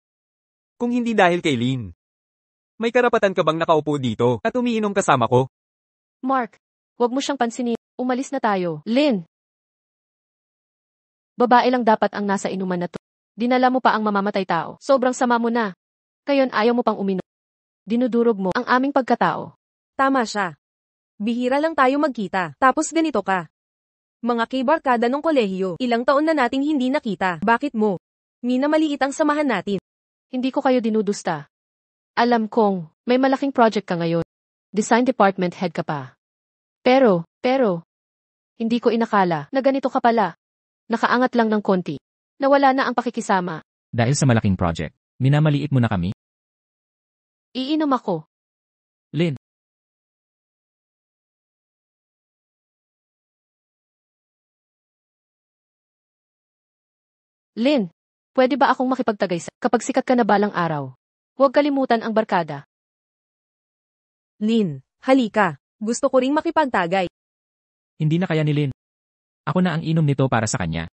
Kung hindi dahil kay Lynn. May karapatan ka bang nakaupo dito at umiinom kasama ko? Mark, wag mo siyang pansinin. Umalis na tayo. Lynn! Babae lang dapat ang nasa inuman na to. Dinala mo pa ang mamamatay tao. Sobrang sama mo na. Ngayon ayaw mo pang uminom. Dinudurog mo ang aming pagkatao. Tama siya. Bihira lang tayo magkita. Tapos ganito ka. Mga kibarkada ng kolehiyo, ilang taon na nating hindi nakita. Bakit mo? Minamaliit ang samahan natin. Hindi ko kayo dinudusta. Alam kong, may malaking project ka ngayon. Design department head ka pa. Pero, hindi ko inakala na ganito ka pala. Nakaangat lang ng konti. Nawala na ang pakikisama. Dahil sa malaking project, minamaliit mo na kami? Iinom ako. Lynn. Lynn, pwede ba akong makipagtagay kapag sikat ka na balang araw? Huwag kalimutan ang barkada. Lynn, halika. Gusto ko ring makipagtagay. Hindi na kaya ni Lynn. Ako na ang inom nito para sa kanya.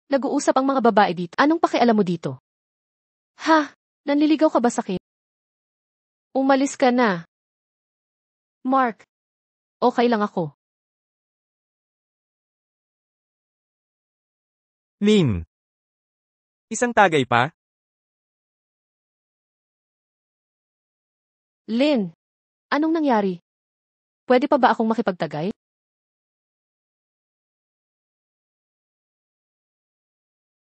Nag-uusap ang mga babae dito. Anong pakialam mo dito? Ha? Nanliligaw ka ba sa akin? Umalis ka na. Mark, okay lang ako. Lynn. Isang tagay pa? Lynn, anong nangyari? Pwede pa ba akong makipagtagay?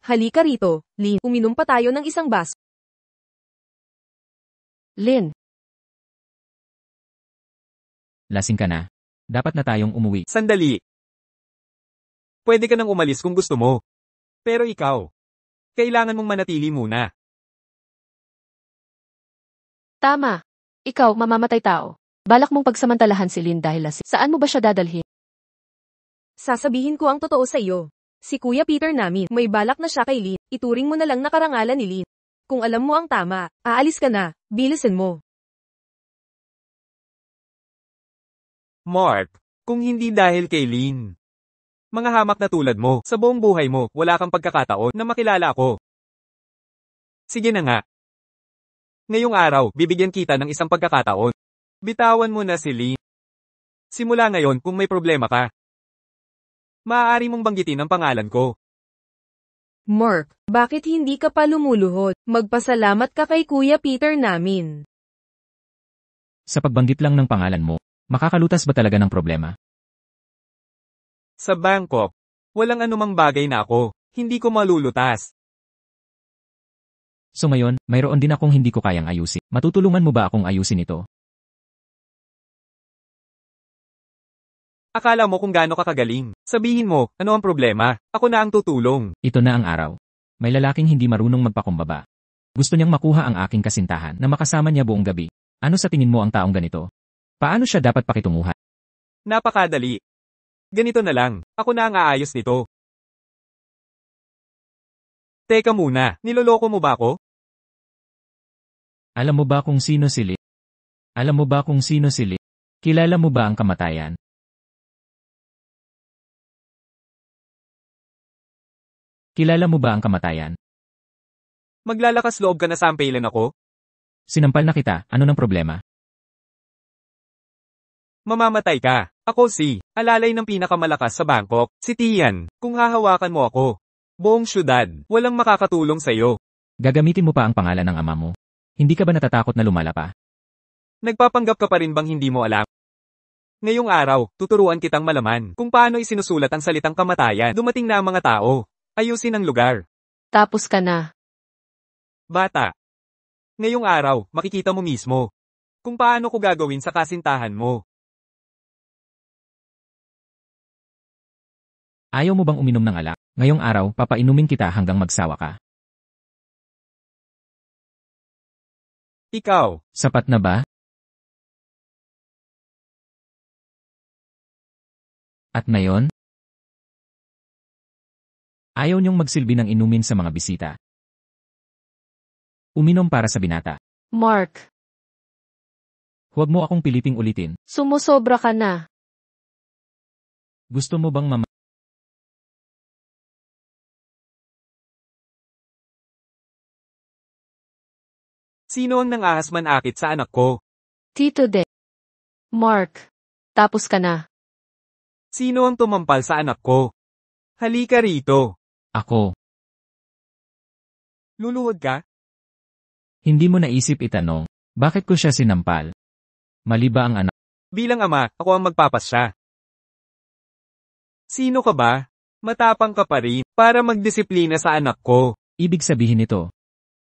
Halika rito, Lynn. Uminom pa tayo ng isang baso. Lynn, Lasing ka na. Dapat na tayong umuwi. Sandali. Pwede ka nang umalis kung gusto mo. Pero ikaw, kailangan mong manatili muna. tama. Ikaw, mamamatay tao. Balak mong pagsamantalahan si Lynn dahil lasing. Saan mo ba siya dadalhin? Sasabihin ko ang totoo sa iyo. Si Kuya Peter namin, may balak na siya kay Lynn. Ituring mo na lang na karangalan ni Lynn. Kung alam mo ang tama, aalis ka na. Bilisan mo. Mark, kung hindi dahil kay Lynn. Mga hamak na tulad mo, sa buong buhay mo, wala kang pagkakataon na makilala ako. Sige na nga. Ngayong araw, bibigyan kita ng isang pagkakataon. Bitawan mo na si Lynn. Simula ngayon kung may problema ka. Maaari mong banggitin ang pangalan ko. Mark, bakit hindi ka pa lumuluhod? Magpasalamat ka kay Kuya Peter namin. Sa pagbanggit lang ng pangalan mo, makakalutas ba talaga ng problema? Sa Bangkok, walang anumang bagay na ako, hindi ko malulutas. So ngayon, mayroon din akong hindi ko kayang ayusin. Matutulungan mo ba akong ayusin ito? Akala mo kung gaano ka kagaling. Sabihin mo, ano ang problema? Ako na ang tutulong. Ito na ang araw. May lalaking hindi marunong magpakumbaba. Gusto niyang makuha ang aking kasintahan na makasama niya buong gabi. Ano sa tingin mo ang taong ganito? Paano siya dapat pakitunguhan? Napakadali. Ganito na lang, ako na ang aayos nito. Teka muna, niloloko mo ba ako? Alam mo ba kung sino si Lee? Alam mo ba kung sino si Lee? Kilala mo ba ang kamatayan? Kilala mo ba ang kamatayan? Maglalakas loob ka na sampelan ako? Sinampal na kita, ano ng problema? Mamamatay ka. Ako si, alalay ng pinakamalakas sa Bangkok, si Tian. Kung hahawakan mo ako, buong syudad, walang makakatulong sa'yo. Gagamitin mo pa ang pangalan ng ama mo. Hindi ka ba natatakot na lumala pa? Nagpapanggap ka pa rin bang hindi mo alam? Ngayong araw, tuturuan kitang malaman kung paano isinusulat ang salitang kamatayan. Dumating na ang mga tao. Ayusin ang lugar. Tapos ka na. Bata. Ngayong araw, makikita mo mismo kung paano ko gagawin sa kasintahan mo. Ayaw mo bang uminom ng alak? Ngayong araw, papainumin kita hanggang magsawa ka. Ikaw, Sapat na ba? At ngayon? Ayaw niyong magsilbi ng inumin sa mga bisita. Uminom para sa binata. Mark, Huwag mo akong piliping ulitin. sumusobra ka na. Gusto mo bang sino ang nangahas manakit sa anak ko? Tito De. Mark, tapos ka na. Sino ang tumampal sa anak ko? Halika rito. Ako? Luluhod ka? Hindi mo naisip itanong, bakit ko siya sinampal? Mali ba ang anak? Bilang ama, ako ang magpapasya. Sino ka ba? Matapang ka pa rin para magdisiplina sa anak ko. Ibig sabihin nito.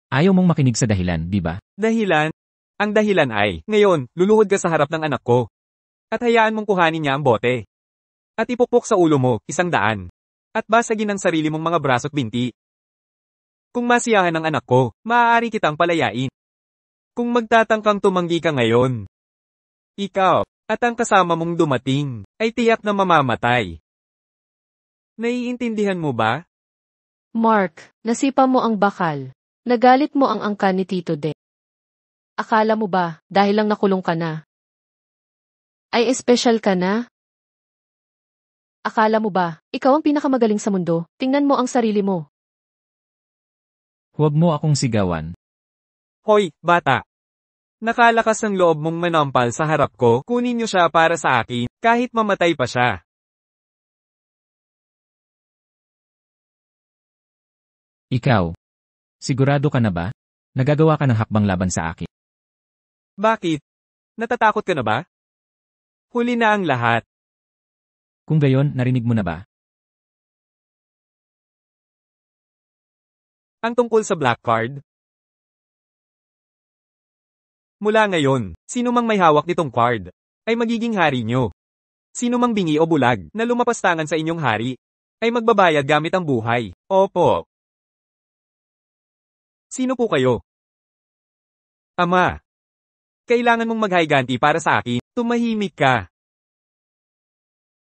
Ayaw mong makinig sa dahilan, di ba? Dahilan? Ang dahilan ay, ngayon, luluhod ka sa harap ng anak ko. At hayaan mong kuhanin niya ang bote. At ipukpok sa ulo mo, 100. At basagin ang sarili mong mga braso't binti. Kung masiyahan ang anak ko, maaari kitang palayain. Kung magtatangkang tumanggi ka ngayon, ikaw, at ang kasama mong dumating, ay tiyak na mamamatay. Naiintindihan mo ba? Mark, nasipa mo ang bakal. Nagalit mo ang angka ni Tito De. Akala mo ba, dahil lang nakulong ka na, ay espesyal ka na? Akala mo ba, ikaw ang pinakamagaling sa mundo? Tingnan mo ang sarili mo. Huwag mo akong sigawan. Hoy, bata. Nakalakas ang loob mong manampal sa harap ko, kunin niyo siya para sa akin, kahit mamatay pa siya. Ikaw. Sigurado ka na ba? Nagagawa ka ng hakbang laban sa akin. Bakit? Natatakot ka na ba? Huli na ang lahat. Kung gayon, narinig mo na ba? Ang tungkol sa black card? Mula ngayon, sino mang may hawak nitong card, ay magiging hari nyo. Sino mang bingi o bulag na lumapastangan sa inyong hari, ay magbabayad gamit ang buhay. Opo. Sino po kayo? Ama. Kailangan mong maghiganti para sa akin, tumahimik ka.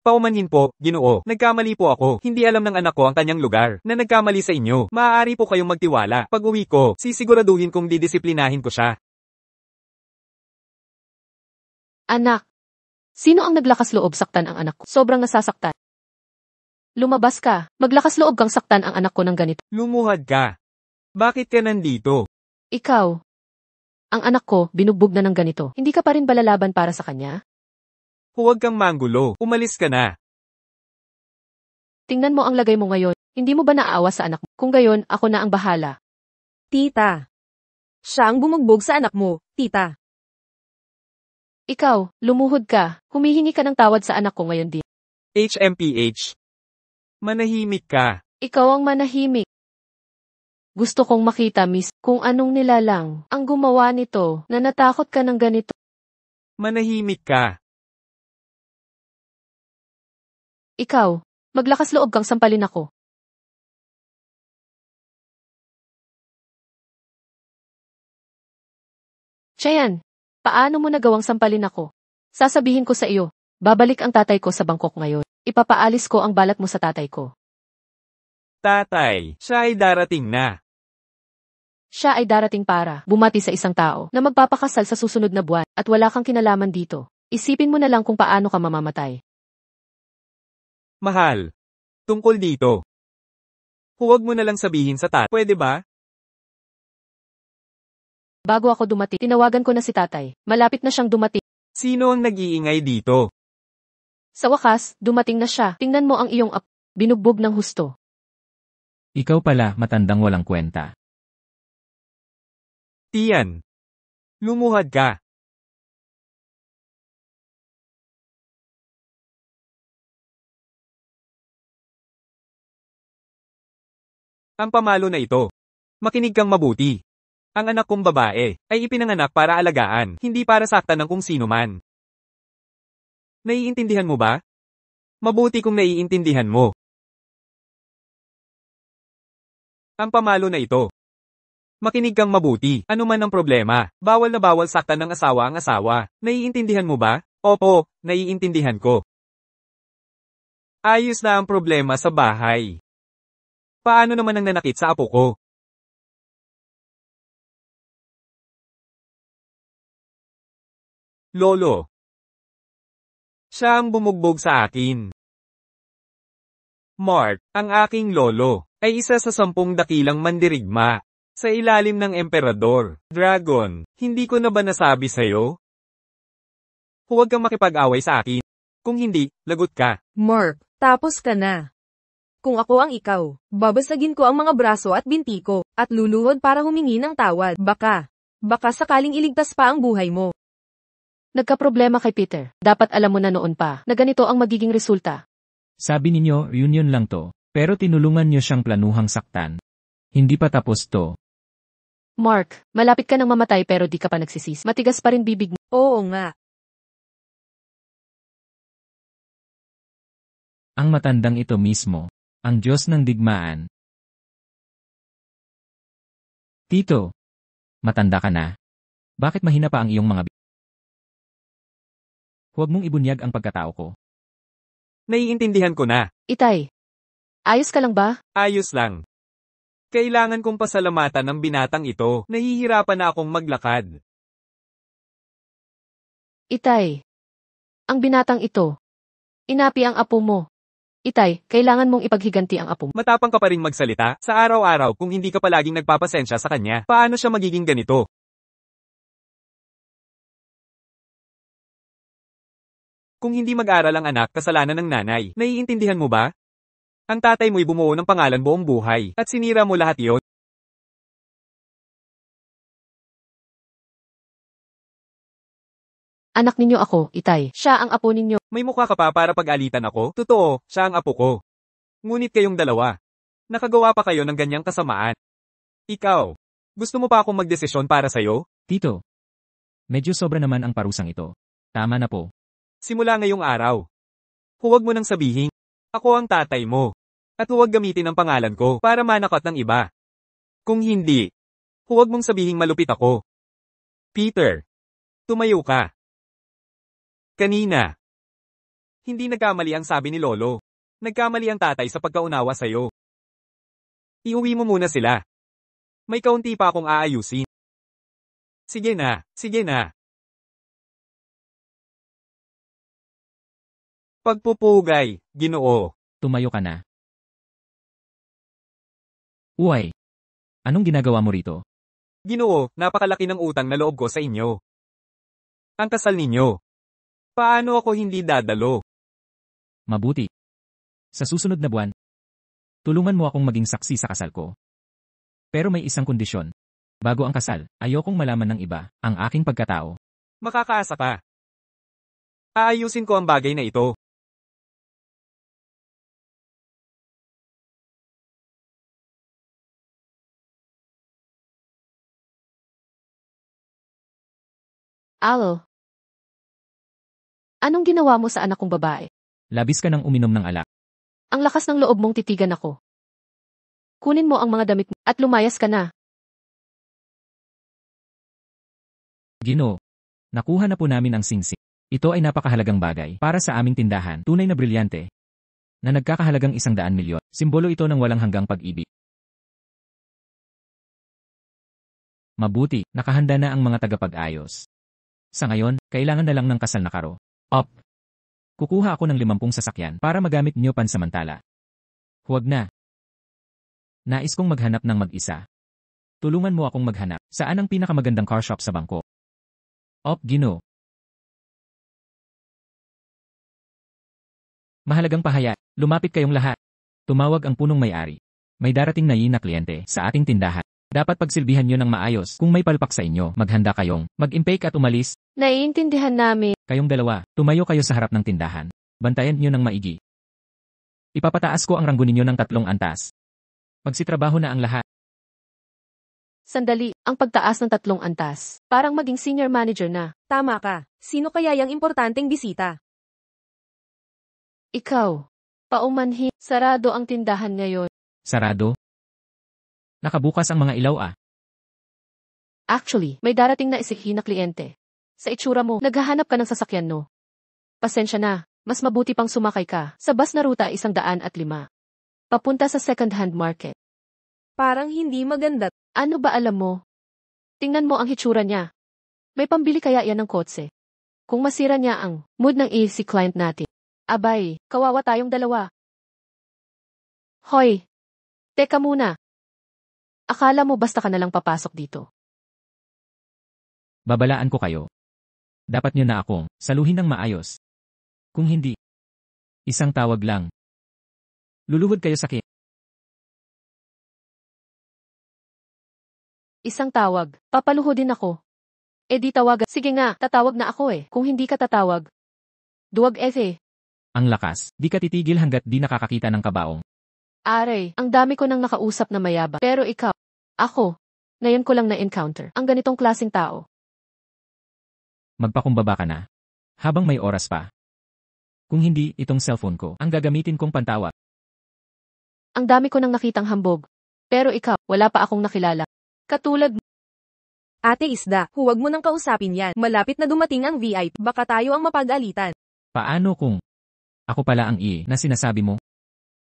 Paumanhin po, Ginoo, nagkamali po ako, hindi alam ng anak ko ang kanyang lugar, na nagkamali sa inyo. Maaari po kayong magtiwala, pag uwi ko, sisiguraduhin kong didisiplinahin ko siya. Anak, sino ang naglakas loob saktan ang anak ko? Sobrang nasasaktan. Lumabas ka, maglakas loob kang saktan ang anak ko ng ganito. Lumuhad ka. Bakit ka nandito? Ikaw, ang anak ko, binugbog na ng ganito. Hindi ka pa rin balalaban para sa kanya? Huwag kang manggulo, umalis ka na. Tingnan mo ang lagay mo ngayon. Hindi mo ba naaawa sa anak mo? Kung gayon, ako na ang bahala. Tita. Siya ang bumugbog sa anak mo, tita. Ikaw, lumuhod ka. Humihingi ka ng tawad sa anak ko ngayon din. HMPH. Manahimik ka. Ikaw ang manahimik. Gusto kong makita, miss, kung anong nilalang ang gumawa nito na natakot ka ng ganito. Manahimik ka. Ikaw, maglakas loob kang sampalin ako. Cheyenne, paano mo nagawang sampalin ako? Sasabihin ko sa iyo, babalik ang tatay ko sa Bangkok ngayon. Ipapaalis ko ang balat mo sa tatay ko. Tatay, siya ay darating na. Siya ay darating para bumati sa isang tao na magpapakasal sa susunod na buwan at wala kang kinalaman dito. Isipin mo na lang kung paano ka mamamatay. Mahal. Tungkol dito. Huwag mo na lang sabihin sa tatay. Pwede ba? Bago ako dumating, tinawagan ko na si tatay. Malapit na siyang dumating. Sino ang nag-iingay dito? Sa wakas, dumating na siya. Tingnan mo ang iyong binugbog ng husto. Ikaw pala, matandang walang kwenta. Tian. Lumuhad ka. Ang pamalo na ito. Makinig kang mabuti. Ang anak kong babae ay ipinanganak para alagaan, hindi para saktan ng kung sino man. Naiintindihan mo ba? Mabuti kung naiintindihan mo. Ang pamalo na ito. Makinig kang mabuti, ano man ang problema, bawal na bawal saktan ng asawa ang asawa. Naiintindihan mo ba? Opo, naiintindihan ko. Ayos na ang problema sa bahay. Paano naman ang nanakit sa apo ko? Lolo. Siya ang bumugbog sa akin. Mark, ang aking lolo, ay isa sa 10 dakilang mandirigma. Sa ilalim ng emperador, dragon, hindi ko na ba nasabi sa'yo? Huwag kang makipag-away sa akin. Kung hindi, lagot ka. Mark, tapos ka na. Kung ako ang ikaw, babasagin ko ang mga braso at binti ko, at luluhod para humingi ng tawad. Baka sakaling iligtas pa ang buhay mo. Nagkaproblema kay Peter. Dapat alam mo na noon pa na ganito ang magiging resulta. Sabi ninyo, reunion lang to, pero tinulungan nyo siyang planuhang saktan. Hindi pa tapos to. Mark, malapit ka nang mamatay pero di ka pa nagsisisi. Matigas pa rin bibig mo. Oo nga. Ang matandang ito mismo, ang Diyos ng digmaan. Tito, matanda ka na. Bakit mahina pa ang iyong mga Huwag mong ibunyag ang pagkatao ko. Naiintindihan ko na. Itay, ayos ka lang ba? Ayos lang. Kailangan kong pasalamatan ng binatang ito. Nahihirapan na akong maglakad. Itay, ang binatang ito. Inapi ang apo mo. Itay, kailangan mong ipaghiganti ang apo mo. Matapang ka pa rin magsalita sa araw-araw kung hindi ka palaging nagpapasensya sa kanya. Paano siya magiging ganito? Kung hindi mag-aral ang anak, kasalanan ng nanay. Naiintindihan mo ba? Ang tatay mo'y bumuo ng pangalan buong buhay, at sinira mo lahat iyon. Anak ninyo ako, Itay. Siya ang apo ninyo. May mukha ka pa para pag-alitan ako? Totoo, siya ang apo ko. Ngunit kayong dalawa. Nakagawa pa kayo ng ganyang kasamaan. Ikaw, gusto mo pa akong magdesisyon para sa'yo? Tito, medyo sobra naman ang parusang ito. Tama na po. Simula ngayong araw. Huwag mo nang sabihin, ako ang tatay mo. At huwag gamitin ang pangalan ko para manakot ng iba. Kung hindi, huwag mong sabihing malupit ako. Peter, tumayo ka. Kanina. Hindi nagkamali ang sabi ni Lolo. Nagkamali ang tatay sa pagkaunawa sa'yo. Iuwi mo muna sila. May kaunti pa akong aayusin. Sige na, sige na. Pagpupugay, Ginoo. Tumayo ka na. Uy, anong ginagawa mo rito? Ginoo, napakalaki ng utang na loob ko sa inyo. Ang kasal ninyo. Paano ako hindi dadalo? Mabuti. Sa susunod na buwan, tulungan mo akong maging saksi sa kasal ko. Pero may isang kondisyon. Bago ang kasal, ayokong malaman ng iba ang aking pagkatao. Makakaasa ka. Aayusin ko ang bagay na ito. Alo. Anong ginawa mo sa anak kong babae? Labis ka nang uminom ng alak. Ang lakas ng loob mong titigan ako. Kunin mo ang mga damit mo at lumayas ka na. Ginoo. Nakuha na po namin ang singsing. Ito ay napakahalagang bagay para sa aming tindahan. Tunay na brilyante. Na nagkakahalagang 100 milyon. Simbolo ito ng walang hanggang pag-ibig. Mabuti, nakahanda na ang mga tagapag-ayos. Sa ngayon, kailangan na lang ng kasal na karo. Op. Kukuha ako ng 50 sasakyan para magamit niyo pansamantala. Huwag na. Nais kong maghanap ng mag-isa. Tulungan mo akong maghanap. Saan ang pinakamagandang car shop sa bangko? Op, Ginoo. Mahalagang pahayag. Lumapit kayong lahat. Tumawag ang punong may-ari. May darating na kliyente sa ating tindahan. Dapat pagsilbihan nyo ng maayos. Kung may palpak sa inyo, maghanda kayong mag-impake at umalis. Naiintindihan namin. Kayong dalawa, tumayo kayo sa harap ng tindahan. Bantayan nyo ng maigi. Ipapataas ko ang ranggo ninyo ng 3 antas. Magsitrabaho na ang lahat. Sandali, ang pagtaas ng 3 antas. Parang maging senior manager na. Tama ka. Sino kaya yung importanteng bisita? Ikaw. Paumanhin. Sarado ang tindahan ngayon. Sarado? Nakabukas ang mga ilaw ah. Actually, may darating na isihi na kliyente. Sa itsura mo, naghahanap ka ng sasakyan no. Pasensya na, mas mabuti pang sumakay ka sa bus na ruta 105. Papunta sa second-hand market. Parang hindi maganda. Ano ba alam mo? Tingnan mo ang hitsura niya. May pambili kaya yan ng kotse. Kung masira niya ang mood ng easy client natin. Abay, kawawa tayong dalawa. Hoy! Teka muna. Akala mo basta ka nalang papasok dito. Babalaan ko kayo. Dapat nyo na akong saluhin ng maayos. Kung hindi, isang tawag lang. Luluhod kayo sa Isang tawag, papaluhodin ako. Eh di tawagan. Sige nga, tatawag na ako eh. Kung hindi ka tatawag. Duwag eh. Ang lakas, di ka titigil hanggat di nakakakita ng kabaong. Aray, ang dami ko nang nakausap na mayabang. Pero ikaw, ako, ngayon ko lang na-encounter ang ganitong klaseng tao. Magpakumbaba ka na. Habang may oras pa. Kung hindi, itong cellphone ko ang gagamitin kong pantawag. Ang dami ko nang nakitang hambog. Pero ikaw, wala pa akong nakilala. Katulad mo. Ate Isda, huwag mo nang kausapin yan. Malapit na dumating ang VIP. Baka tayo ang mapag-alitan. Paano kung ako pala ang na sinasabi mo?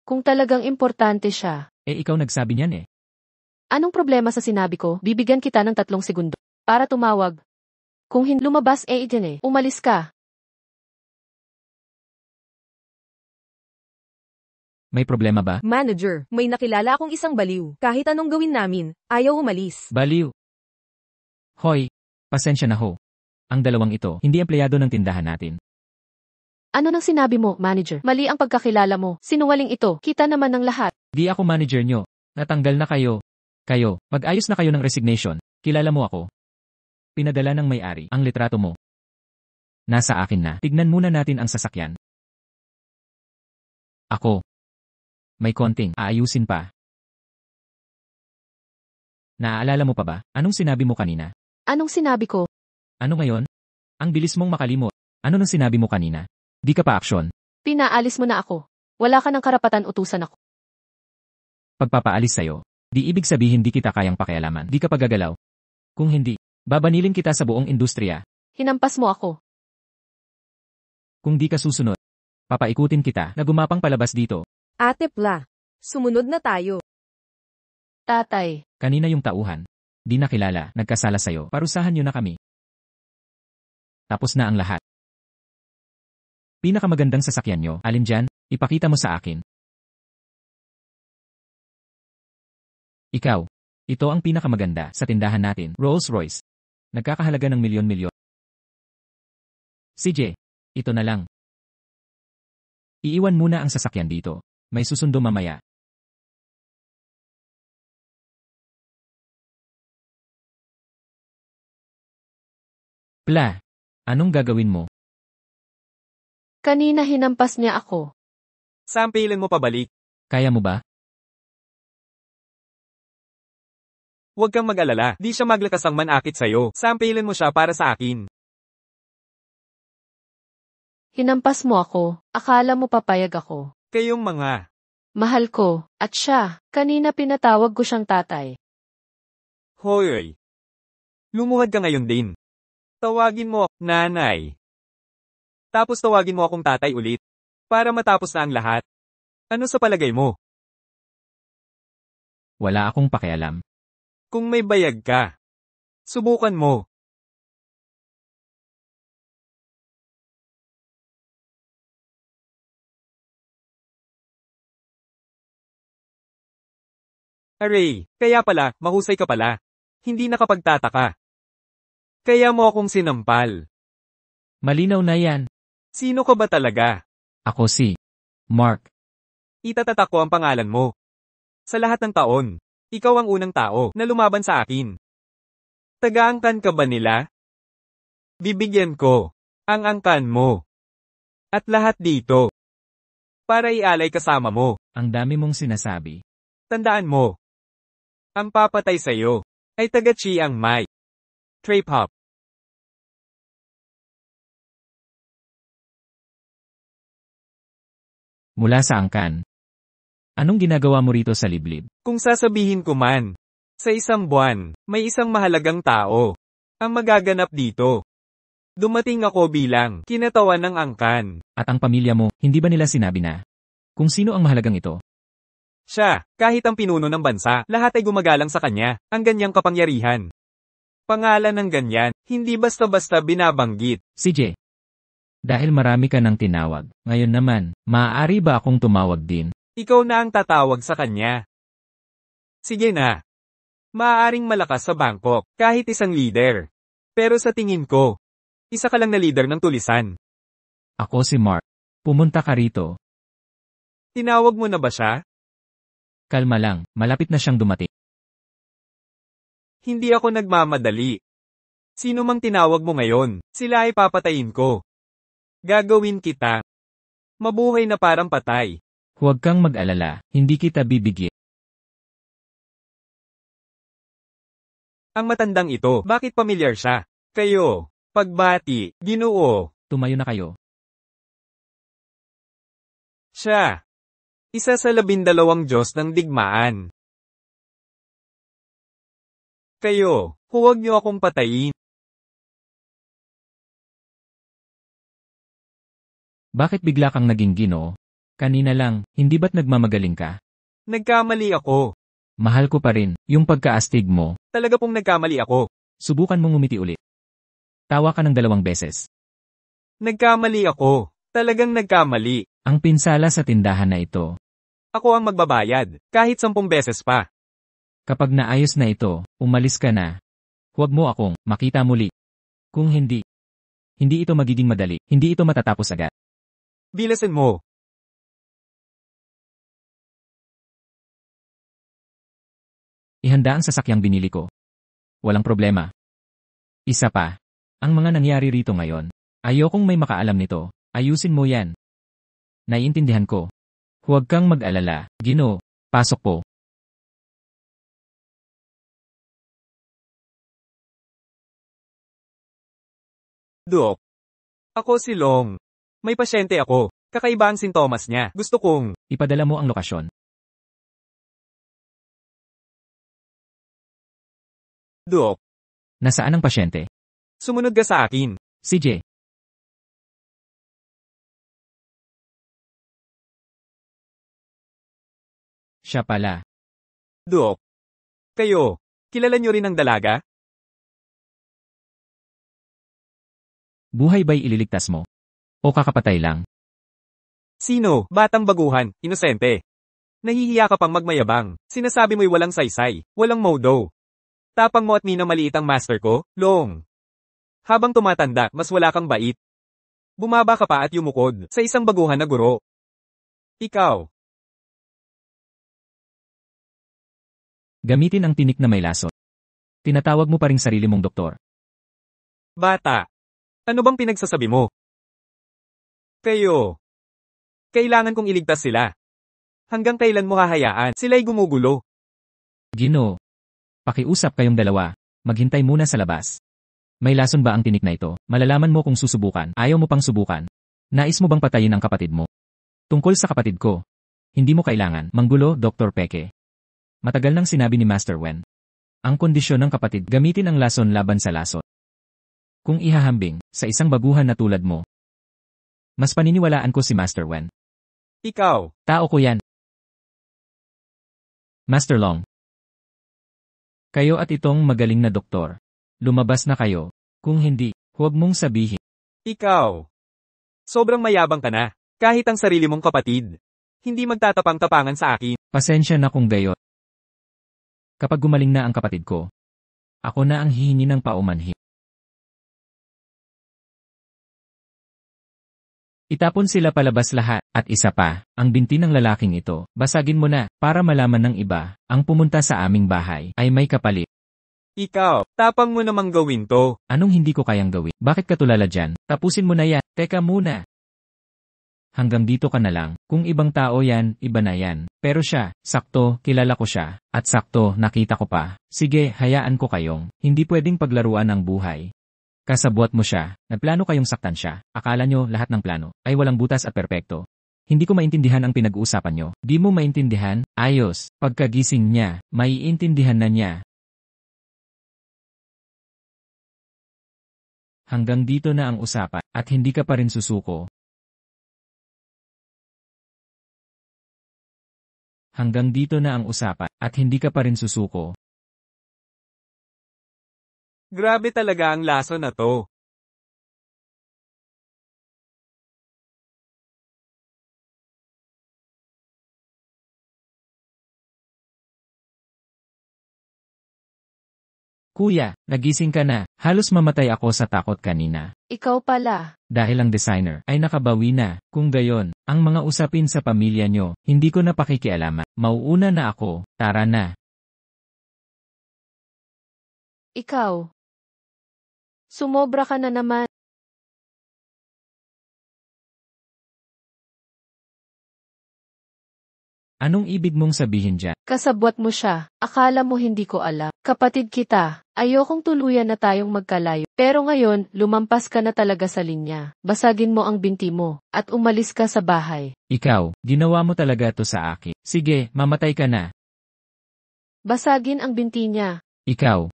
Kung talagang importante siya. Ikaw nagsabi niyan eh. Anong problema sa sinabi ko? Bibigyan kita ng 3 segundo para tumawag. Kung hindi lumabas din umalis ka. May problema ba? Manager, may nakilala akong isang baliw. Kahit anong gawin namin, ayaw umalis. Baliw. Hoy, pasensya na ho. Ang dalawang ito, hindi empleyado ng tindahan natin. Ano nang sinabi mo, manager? Mali ang pagkakilala mo. Sinungaling ito. Kita naman ng lahat. Di ako manager nyo. Natanggal na kayo. Kayo, mag-ayos na kayo ng resignation. Kilala mo ako. Pinadala ng may-ari ang litrato mo. Nasa akin na. Tignan muna natin ang sasakyan. Ako. May konting aayusin pa. Naaalala mo pa ba? Anong sinabi mo kanina? Anong sinabi ko? Ano ngayon? Ang bilis mong makalimot. Ano nang sinabi mo kanina? Di ka pa aksyon. Pinaalis mo na ako. Wala ka ng karapatan utusan ako. Pagpapaalis sa'yo, di ibig sabihin di kita kayang pakialaman. Di ka pagagalaw. Kung hindi, babanilin kita sa buong industriya. Hinampas mo ako. Kung di ka susunod, papaikutin kita na gumapang palabas dito. Ate Pla, sumunod na tayo. Tatay. Kanina yung tauhan. Di nakilala, nagkasala sa'yo. Parusahan nyo na kami. Tapos na ang lahat. Pinakamagandang sasakyan nyo, alin dyan? Ipakita mo sa akin. Ikaw. Ito ang pinakamaganda sa tindahan natin, Rolls-Royce. Nagkakahalaga ng milyon-milyon. CJ, ito na lang. Iiwan muna ang sasakyan dito. May susundo mamaya. Pla, anong gagawin mo? Kanina hinampas niya ako. Sampilin mo pabalik. Kaya mo ba? Huwag kang mag-alala, di siya maglakas ang manakit sa'yo. Sampilin mo siya para sa akin. Hinampas mo ako, akala mo papayag ako. Kayong mga. Mahal ko, at siya, kanina pinatawag ko siyang tatay. Hoy. Lumuhad ka ngayon din. Tawagin mo, nanay. Tapos tawagin mo akong tatay ulit. Para matapos na ang lahat. Ano sa palagay mo? Wala akong pakialam. Kung may bayag ka, subukan mo. Aray, kaya pala, mahusay ka pala. Hindi nakapagtataka. Kaya mo akong sinampal. Malinaw na yan. Sino ka ba talaga? Ako si Mark. Itatatak ko ang pangalan mo. Sa lahat ng taon, ikaw ang unang tao na lumaban sa akin. Taga-angkan ka ba nila? Bibigyan ko ang angkan mo. At lahat dito. Para ialay kasama mo. Ang dami mong sinasabi. Tandaan mo. Ang papatay sa'yo ay taga Chiang Mai. Trip hop. Mula sa angkan. Anong ginagawa mo rito sa liblib? Kung sasabihin ko man, sa isang buwan, may isang mahalagang tao ang magaganap dito. Dumating ako bilang kinatawan ng angkan. At ang pamilya mo, hindi ba nila sinabi na kung sino ang mahalagang ito? Siya, kahit ang pinuno ng bansa, lahat ay gumagalang sa kanya, ang ganyang kapangyarihan. Pangalan ng ganyan, hindi basta-basta binabanggit. CJ. Dahil marami ka ng tinawag, ngayon naman, maaari ba akong tumawag din? Ikaw na ang tatawag sa kanya. Sige na. Maaaring malakas sa Bangkok, kahit isang leader. Pero sa tingin ko, isa ka lang na leader ng tulisan. Ako si Mark. Pumunta ka rito. Tinawag mo na ba siya? Kalma lang, malapit na siyang dumating. Hindi ako nagmamadali. Sino mang tinawag mo ngayon, sila ay papatayin ko. Gagawin kita. Mabuhay na parang patay. Huwag kang mag-alala, hindi kita bibigyan. Ang matandang ito, bakit pamilyar siya? Kayo, pagbati, Ginoo. Tumayo na kayo. Siya. Isa sa 12 Diyos ng digmaan. Kayo, huwag niyo akong patayin. Bakit bigla kang naging Ginoo? Kanina lang, hindi ba't nagmamagaling ka? Nagkamali ako. Mahal ko pa rin, yung pagkaastig mo. Talaga pong nagkamali ako. Subukan mong ngumiti ulit. Tawa ka ng 2 beses. Nagkamali ako. Talagang nagkamali. Ang pinsala sa tindahan na ito. Ako ang magbabayad, kahit 10 beses pa. Kapag naayos na ito, umalis ka na. Huwag mo akong makita muli. Kung hindi, hindi ito magiging madali, hindi ito matatapos agad. Bilasin mo. Ihanda ang sasakyang binili ko. Walang problema. Isa pa. Ang mga nangyari rito ngayon. Ayokong may makaalam nito. Ayusin mo yan. Naiintindihan ko. Huwag kang mag-alala, Ginoo. Pasok po. Dok. Ako si Long. May pasyente ako. Kakaiba ang sintomas niya. Gusto kong Ipadala mo ang lokasyon. Dok. Nasaan ang pasyente? Sumunod ka sa akin. CJ. Siya pala. Dok. Kayo, kilala niyo rin ang dalaga? Buhay ba'y ililigtas mo? O kakapatay lang? Sino? Batang baguhan, inosente. Nahihiya ka pang magmayabang. Sinasabi mo'y walang saysay, walang modo. Tapang mo at minamaliit ang master ko, Long. Habang tumatanda, mas wala kang bait. Bumaba ka pa at yumukod sa isang baguhan na guro. Ikaw. Gamitin ang tinik na may lason. Tinatawag mo pa ring sarili mong doktor. Bata. Ano bang pinagsasabi mo? Kayo. Kailangan kong iligtas sila. Hanggang kailan mo hahayaan sila'y gumugulo? Ginoo. Pakiusap kayong dalawa. Maghintay muna sa labas. May lason ba ang tinik na ito? Malalaman mo kung susubukan. Ayaw mo pang subukan. Nais mo bang patayin ang kapatid mo? Tungkol sa kapatid ko. Hindi mo kailangan manggulo, Dr. Peke. Matagal nang sinabi ni Master Wen. Ang kondisyon ng kapatid gamitin ang lason laban sa lason. Kung ihahambing sa isang baguhan na tulad mo, mas paniniwalaan ko si Master Wen. Ikaw. Tao ko yan. Master Long. Kayo at itong magaling na doktor. Lumabas na kayo. Kung hindi, huwag mong sabihin. Ikaw. Sobrang mayabang ka na. Kahit ang sarili mong kapatid. Hindi magtatapang-tapangan sa akin. Pasensya na kung gayon. Kapag gumaling na ang kapatid ko, ako na ang hihingi ng paumanhin. Itapon sila palabas lahat, at isa pa, ang binti ng lalaking ito, basagin mo na, para malaman ng iba, ang pumunta sa aming bahay, ay may kapalit. Ikaw, tapang mo namang gawin to. Anong hindi ko kayang gawin? Bakit ka tulala dyan? Tapusin mo na yan. Teka muna. Hanggang dito ka na lang. Kung ibang tao yan, iba na yan. Pero siya, sakto, kilala ko siya. At sakto, nakita ko pa. Sige, hayaan ko kayong. Hindi pwedeng paglaruan ang buhay. Kasabwat mo siya. Nagplano kayong saktan siya. Akala nyo lahat ng plano ay walang butas at perpekto. Hindi ko maintindihan ang pinag-uusapan nyo. Di mo maintindihan? Ayos. Pagkagising niya, maiintindihan na niya. Hanggang dito na ang usapan, at hindi ka pa rin susuko. Hanggang dito na ang usapan, at hindi ka pa rin susuko. Grabe talaga ang laso na to. Kuya, nagising ka na. Halos mamatay ako sa takot kanina. Ikaw pala. Dahil ang designer ay nakabawi na. Kung gayon, ang mga usapin sa pamilya nyo, hindi ko na pakikialaman. Mauuna na ako. Tara na. Ikaw. Sumobra ka na naman. Anong ibig mong sabihin dyan? Kasabwat mo siya. Akala mo hindi ko alam. Kapatid kita. Ayokong tuluyan na tayong magkalayo. Pero ngayon, lumampas ka na talaga sa linya. Basagin mo ang binti mo. At umalis ka sa bahay. Ikaw, ginawa mo talaga to sa akin. Sige, mamatay ka na. Basagin ang binti niya. Ikaw.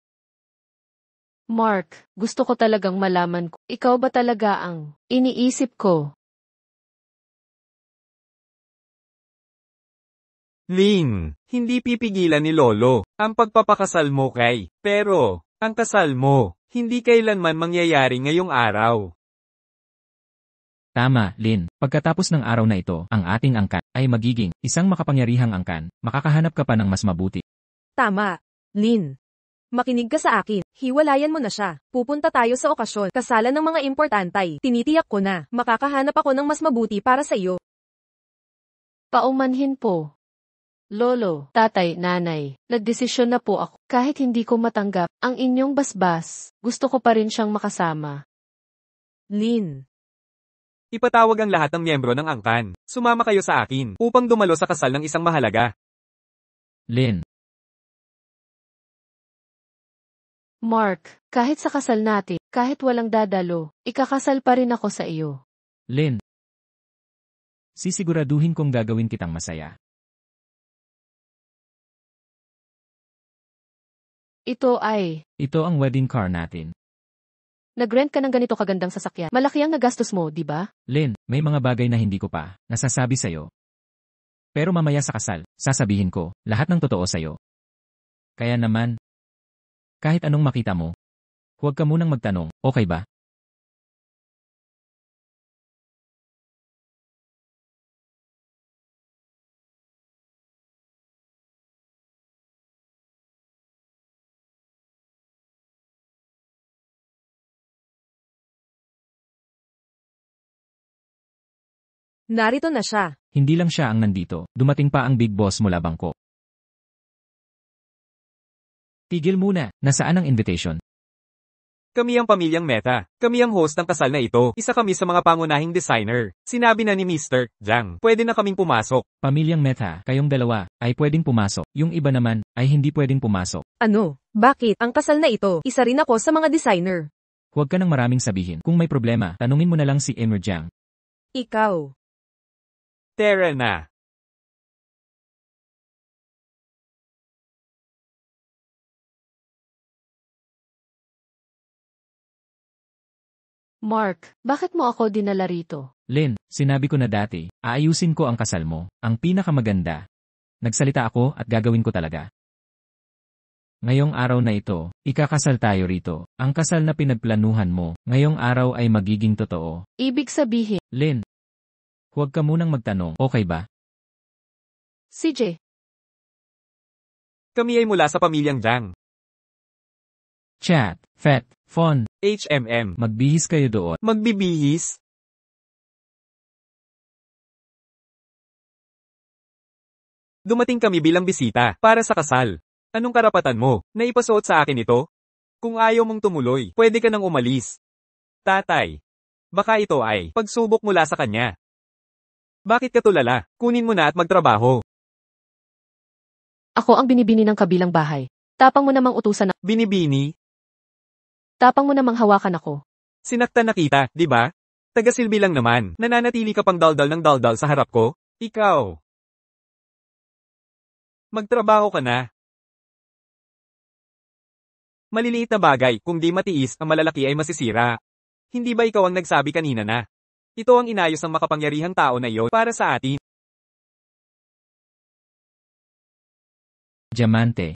Mark, gusto ko talagang malaman ko. Ikaw ba talaga ang iniisip ko? Lin, hindi pipigilan ni Lolo ang pagpapakasal mo kay. Pero, ang kasal mo, hindi kailanman mangyayari ngayong araw. Tama, Lin. Pagkatapos ng araw na ito, ang ating angkan ay magiging isang makapangyarihang angkan. Makakahanap ka pa ng mas mabuti. Tama. Lin. Makinig ka sa akin. Hiwalayan mo na siya. Pupunta tayo sa okasyon. Kasalan ng mga importantay. Tinitiyak ko na. Makakahanap ako ng mas mabuti para sa iyo. Paumanhin po. Lolo, tatay, nanay, nagdesisyon na po ako. Kahit hindi ko matanggap ang inyong basbas, gusto ko pa rin siyang makasama. Lin. Ipatawag ang lahat ng miyembro ng angkan. Sumama kayo sa akin upang dumalo sa kasal ng isang mahalaga. Lin. Mark, kahit sa kasal natin, kahit walang dadalo, ikakasal pa rin ako sa iyo. Lin. Sisiguraduhin kong gagawin kitang masaya. Ito ang wedding car natin. Nag-rent ka ng ganito kagandang sasakyan. Malaki ang nagastos mo, di ba? Lin, may mga bagay na hindi ko pa nasasabi sa'yo. Pero mamaya sa kasal, sasabihin ko lahat ng totoo sa'yo. Kaya naman, kahit anong makita mo, huwag ka munang magtanong, okay ba? Narito na siya. Hindi lang siya ang nandito, dumating pa ang big boss mula bangko. Tigil muna, nasaan ang invitation? Kami ang pamilyang Meta. Kami ang host ng kasal na ito. Isa kami sa mga pangunahing designer. Sinabi na ni Mr. Zhang, pwede na kaming pumasok. Pamilyang Meta, kayong dalawa, ay pwedeng pumasok. Yung iba naman, ay hindi pwedeng pumasok. Ano? Bakit? Ang kasal na ito, isa rin ako sa mga designer. Huwag ka nang maraming sabihin. Kung may problema, tanungin mo na lang si Emir Jiang. Ikaw. Tara na. Mark, bakit mo ako dinala rito? Lynn, sinabi ko na dati, aayusin ko ang kasal mo, ang pinakamaganda. Nagsalita ako at gagawin ko talaga. Ngayong araw na ito, ikakasal tayo rito. Ang kasal na pinagplanuhan mo, ngayong araw ay magiging totoo. Ibig sabihin, Lynn, huwag ka munang magtanong, okay ba? CJ, Kami ay mula sa pamilyang Jiang. Chat, Fet, Fon, HMM. magbihis kayo doon. Magbibihis? Dumating kami bilang bisita para sa kasal. Anong karapatan mo na ipasuot sa akin ito? Kung ayaw mong tumuloy, pwede ka nang umalis. Tatay, baka ito ay pagsubok mula sa kanya. Bakit ka tulala? Kunin mo na at magtrabaho. ako ang binibini ng kabilang bahay. Tapang mo namang utusan na, Binibini, tapang mo namang hawakan ako. sinaktan na kita, di ba? Tagasilbi lang naman, nananatili ka pang daldal ng daldal sa harap ko? Ikaw. Magtrabaho ka na. Maliliit na bagay, kung di matiis, ang malalaki ay masisira. Hindi ba ikaw ang nagsabi kanina na? Ito ang inayos ng makapangyarihang tao na iyon para sa atin. Diamante.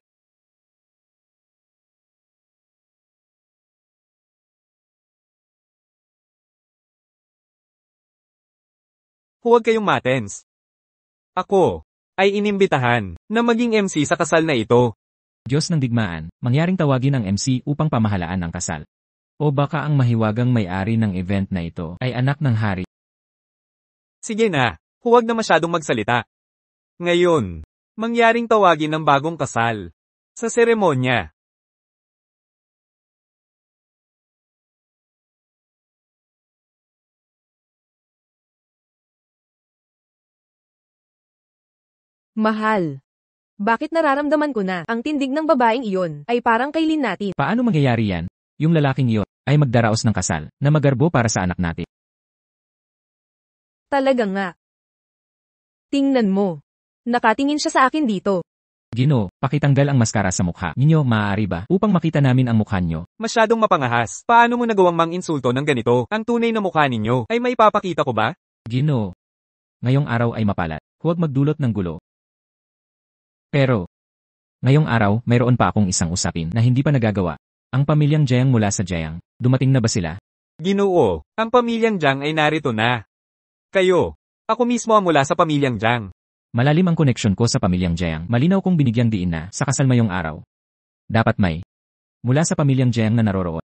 Huwag kayong matens. Ako ay inimbitahan na maging MC sa kasal na ito. Diyos ng digmaan, mangyaring tawagin ang MC upang pamahalaan ang kasal. O baka ang mahiwagang may-ari ng event na ito ay anak ng hari. Sige na, huwag na masyadong magsalita. Ngayon, mangyaring tawagin ng bagong kasal. Sa seremonya. Mahal. Bakit nararamdaman ko na ang tindig ng babaeng iyon ay parang kay Lynn natin? Paano mangyayari yan? Yung lalaking iyon ay magdaraos ng kasal na magarbo para sa anak natin. Talaga nga. Tingnan mo. Nakatingin siya sa akin dito. Gino, pakitanggal ang maskara sa mukha ninyo, maaari ba, upang makita namin ang mukha nyo? Masyadong mapangahas. Paano mo nagawang mang-insulto ng ganito? Ang tunay na mukha ninyo ay maipapakita ko ba? Gino, ngayong araw ay mapalat. Huwag magdulot ng gulo. Pero, ngayong araw, mayroon pa akong isang usapin na hindi pa nagagawa. Ang pamilyang Jiang mula sa Jiang, dumating na ba sila? Ginoo, ang pamilyang Jiang ay narito na. Kayo, ako mismo ang mula sa pamilyang Jiang. Malalim ang koneksyon ko sa pamilyang Jiang. Malinaw kong binigyang diin na sa kasal mayong araw. Dapat may. Mula sa pamilyang Jiang na naroroon.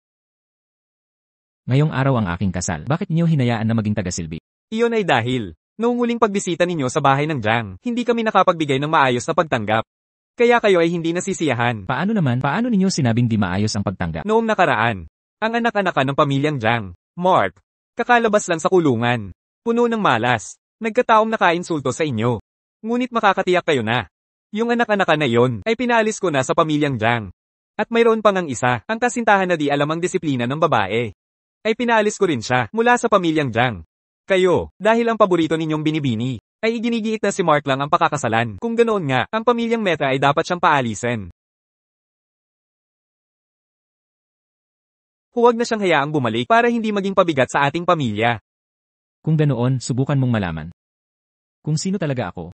Ngayong araw ang aking kasal. Bakit niyo hinayaan na maging tagasilbi? Iyon ay dahil, noong huling pagbisita ninyo sa bahay ng Jiang, hindi kami nakapagbigay ng maayos na pagtanggap. Kaya kayo ay hindi nasisiyahan. Paano ninyo sinabing di maayos ang pagtanggap? Noong nakaraan, ang anak-anakan ng pamilyang Jiang, Mark, kakalabas lang sa kulungan. Puno ng malas. Nagkataong nakainsulto sa inyo. Ngunit makakatiyak kayo na. Yung anak-anakan na yon ay pinaalis ko na sa pamilyang Jiang. At mayroon pang ang isa, ang kasintahan na di alam ang disiplina ng babae. Ay pinaalis ko rin siya mula sa pamilyang Jiang. Kayo, dahil ang paborito ninyong binibini, ay iginigiit na si Mark lang ang pakakasalan. Kung ganoon nga, ang pamilyang Meta ay dapat siyang paalisin. Huwag na siyang hayaang bumalik para hindi maging pabigat sa ating pamilya. Kung ganoon, subukan mong malaman. Kung sino talaga ako.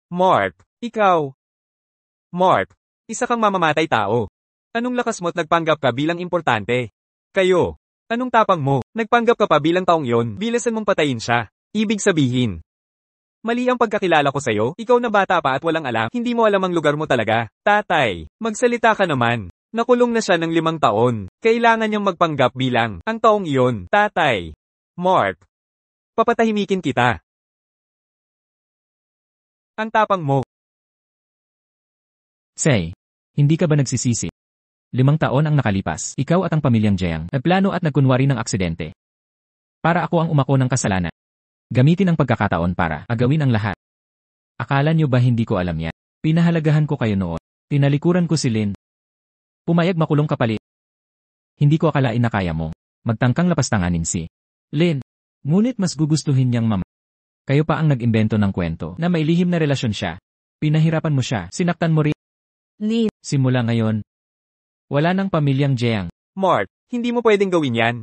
Mark, ikaw. Mark, isa kang mamamatay tao. Anong lakas mo't nagpanggap ka bilang importante? Kayo, anong tapang mo? Nagpanggap ka pa bilang taong yon, bilasan mong patayin siya. Ibig sabihin, mali ang pagkakilala ko sa'yo, ikaw na bata pa at walang alam, hindi mo alam ang lugar mo talaga. Tatay, magsalita ka naman. Nakulong na siya ng 5 taon. Kailangan niyang magpanggap bilang ang taong iyon. Tatay. Mark. Papatahimikin kita. Ang tapang mo. Say, hindi ka ba nagsisisi? 5 taon ang nakalipas, ikaw at ang pamilyang Jiang, nagplano at nagkunwari ng aksidente. Para ako ang umako ng kasalanan. Gamitin ang pagkakataon para agawin ang lahat. Akala niyo ba hindi ko alam yan? Pinahalagahan ko kayo noon. Tinalikuran ko si Lynn. Pumayag makulong kapalit. Hindi ko akalain na kaya mo. Magtangkang lapastanganin si Lynn. Ngunit mas gugustuhin niyang mama. Kayo pa ang nag-imbento ng kwento na may lihim na relasyon siya. Pinahirapan mo siya, sinaktan mo rin. Lynn, Simula ngayon, wala nang pamilyang Jeang. Mark, hindi mo pwedeng gawin yan.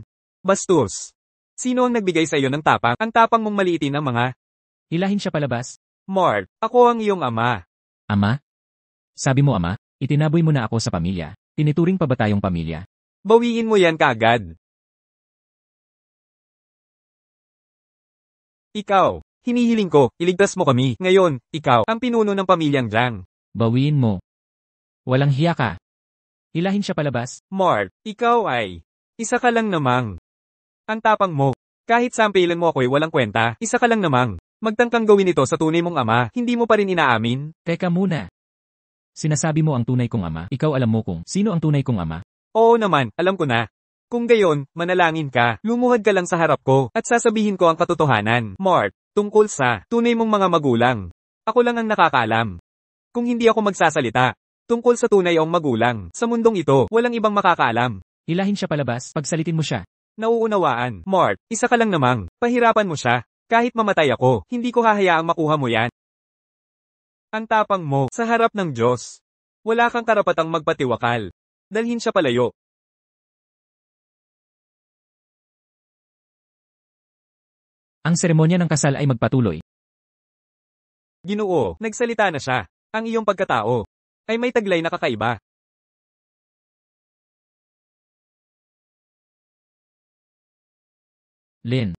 Bastos. Sino ang nagbigay sa iyo ng tapang? Ang tapang mong maliitin ang mga... Hilahin siya palabas. Mark, ako ang iyong ama. Ama? Sabi mo ama, itinaboy mo na ako sa pamilya. Tinituring pa ba tayong pamilya? Bawiin mo yan kaagad. Ikaw, hinihiling ko, iligtas mo kami. Ngayon, ikaw, ang pinuno ng pamilyang Jiang. Bawiin mo. Walang hiya ka. Hilahin siya palabas. Mark, ikaw ay... Isa ka lang namang. Ang tapang mo. Kahit sampilan mo ako'y walang kwenta, isa ka lang namang. Magtangkang gawin ito sa tunay mong ama, hindi mo pa rin inaamin? Teka muna. Sinasabi mo ang tunay kong ama, ikaw alam mo kung sino ang tunay kong ama. Oo naman, alam ko na. Kung gayon, manalangin ka, lumuhad ka lang sa harap ko, at sasabihin ko ang katotohanan. Mark, tungkol sa tunay mong mga magulang. Ako lang ang nakakaalam. Kung hindi ako magsasalita, tungkol sa tunay ang magulang, sa mundong ito, walang ibang makakaalam. Hilahin siya palabas, pagsalitin mo siya. Nauunawaan. Mark, isa ka lang namang, pahirapan mo siya. Kahit mamatay ako, hindi ko hahayaang makuha mo yan. Ang tapang mo, sa harap ng Diyos. Wala kang karapatang magpatiwakal. Dalhin siya palayo. Ang seremonya ng kasal ay magpatuloy. Ginoo, nagsalita na siya. Ang iyong pagkatao ay may taglay na kakaiba. Lynn.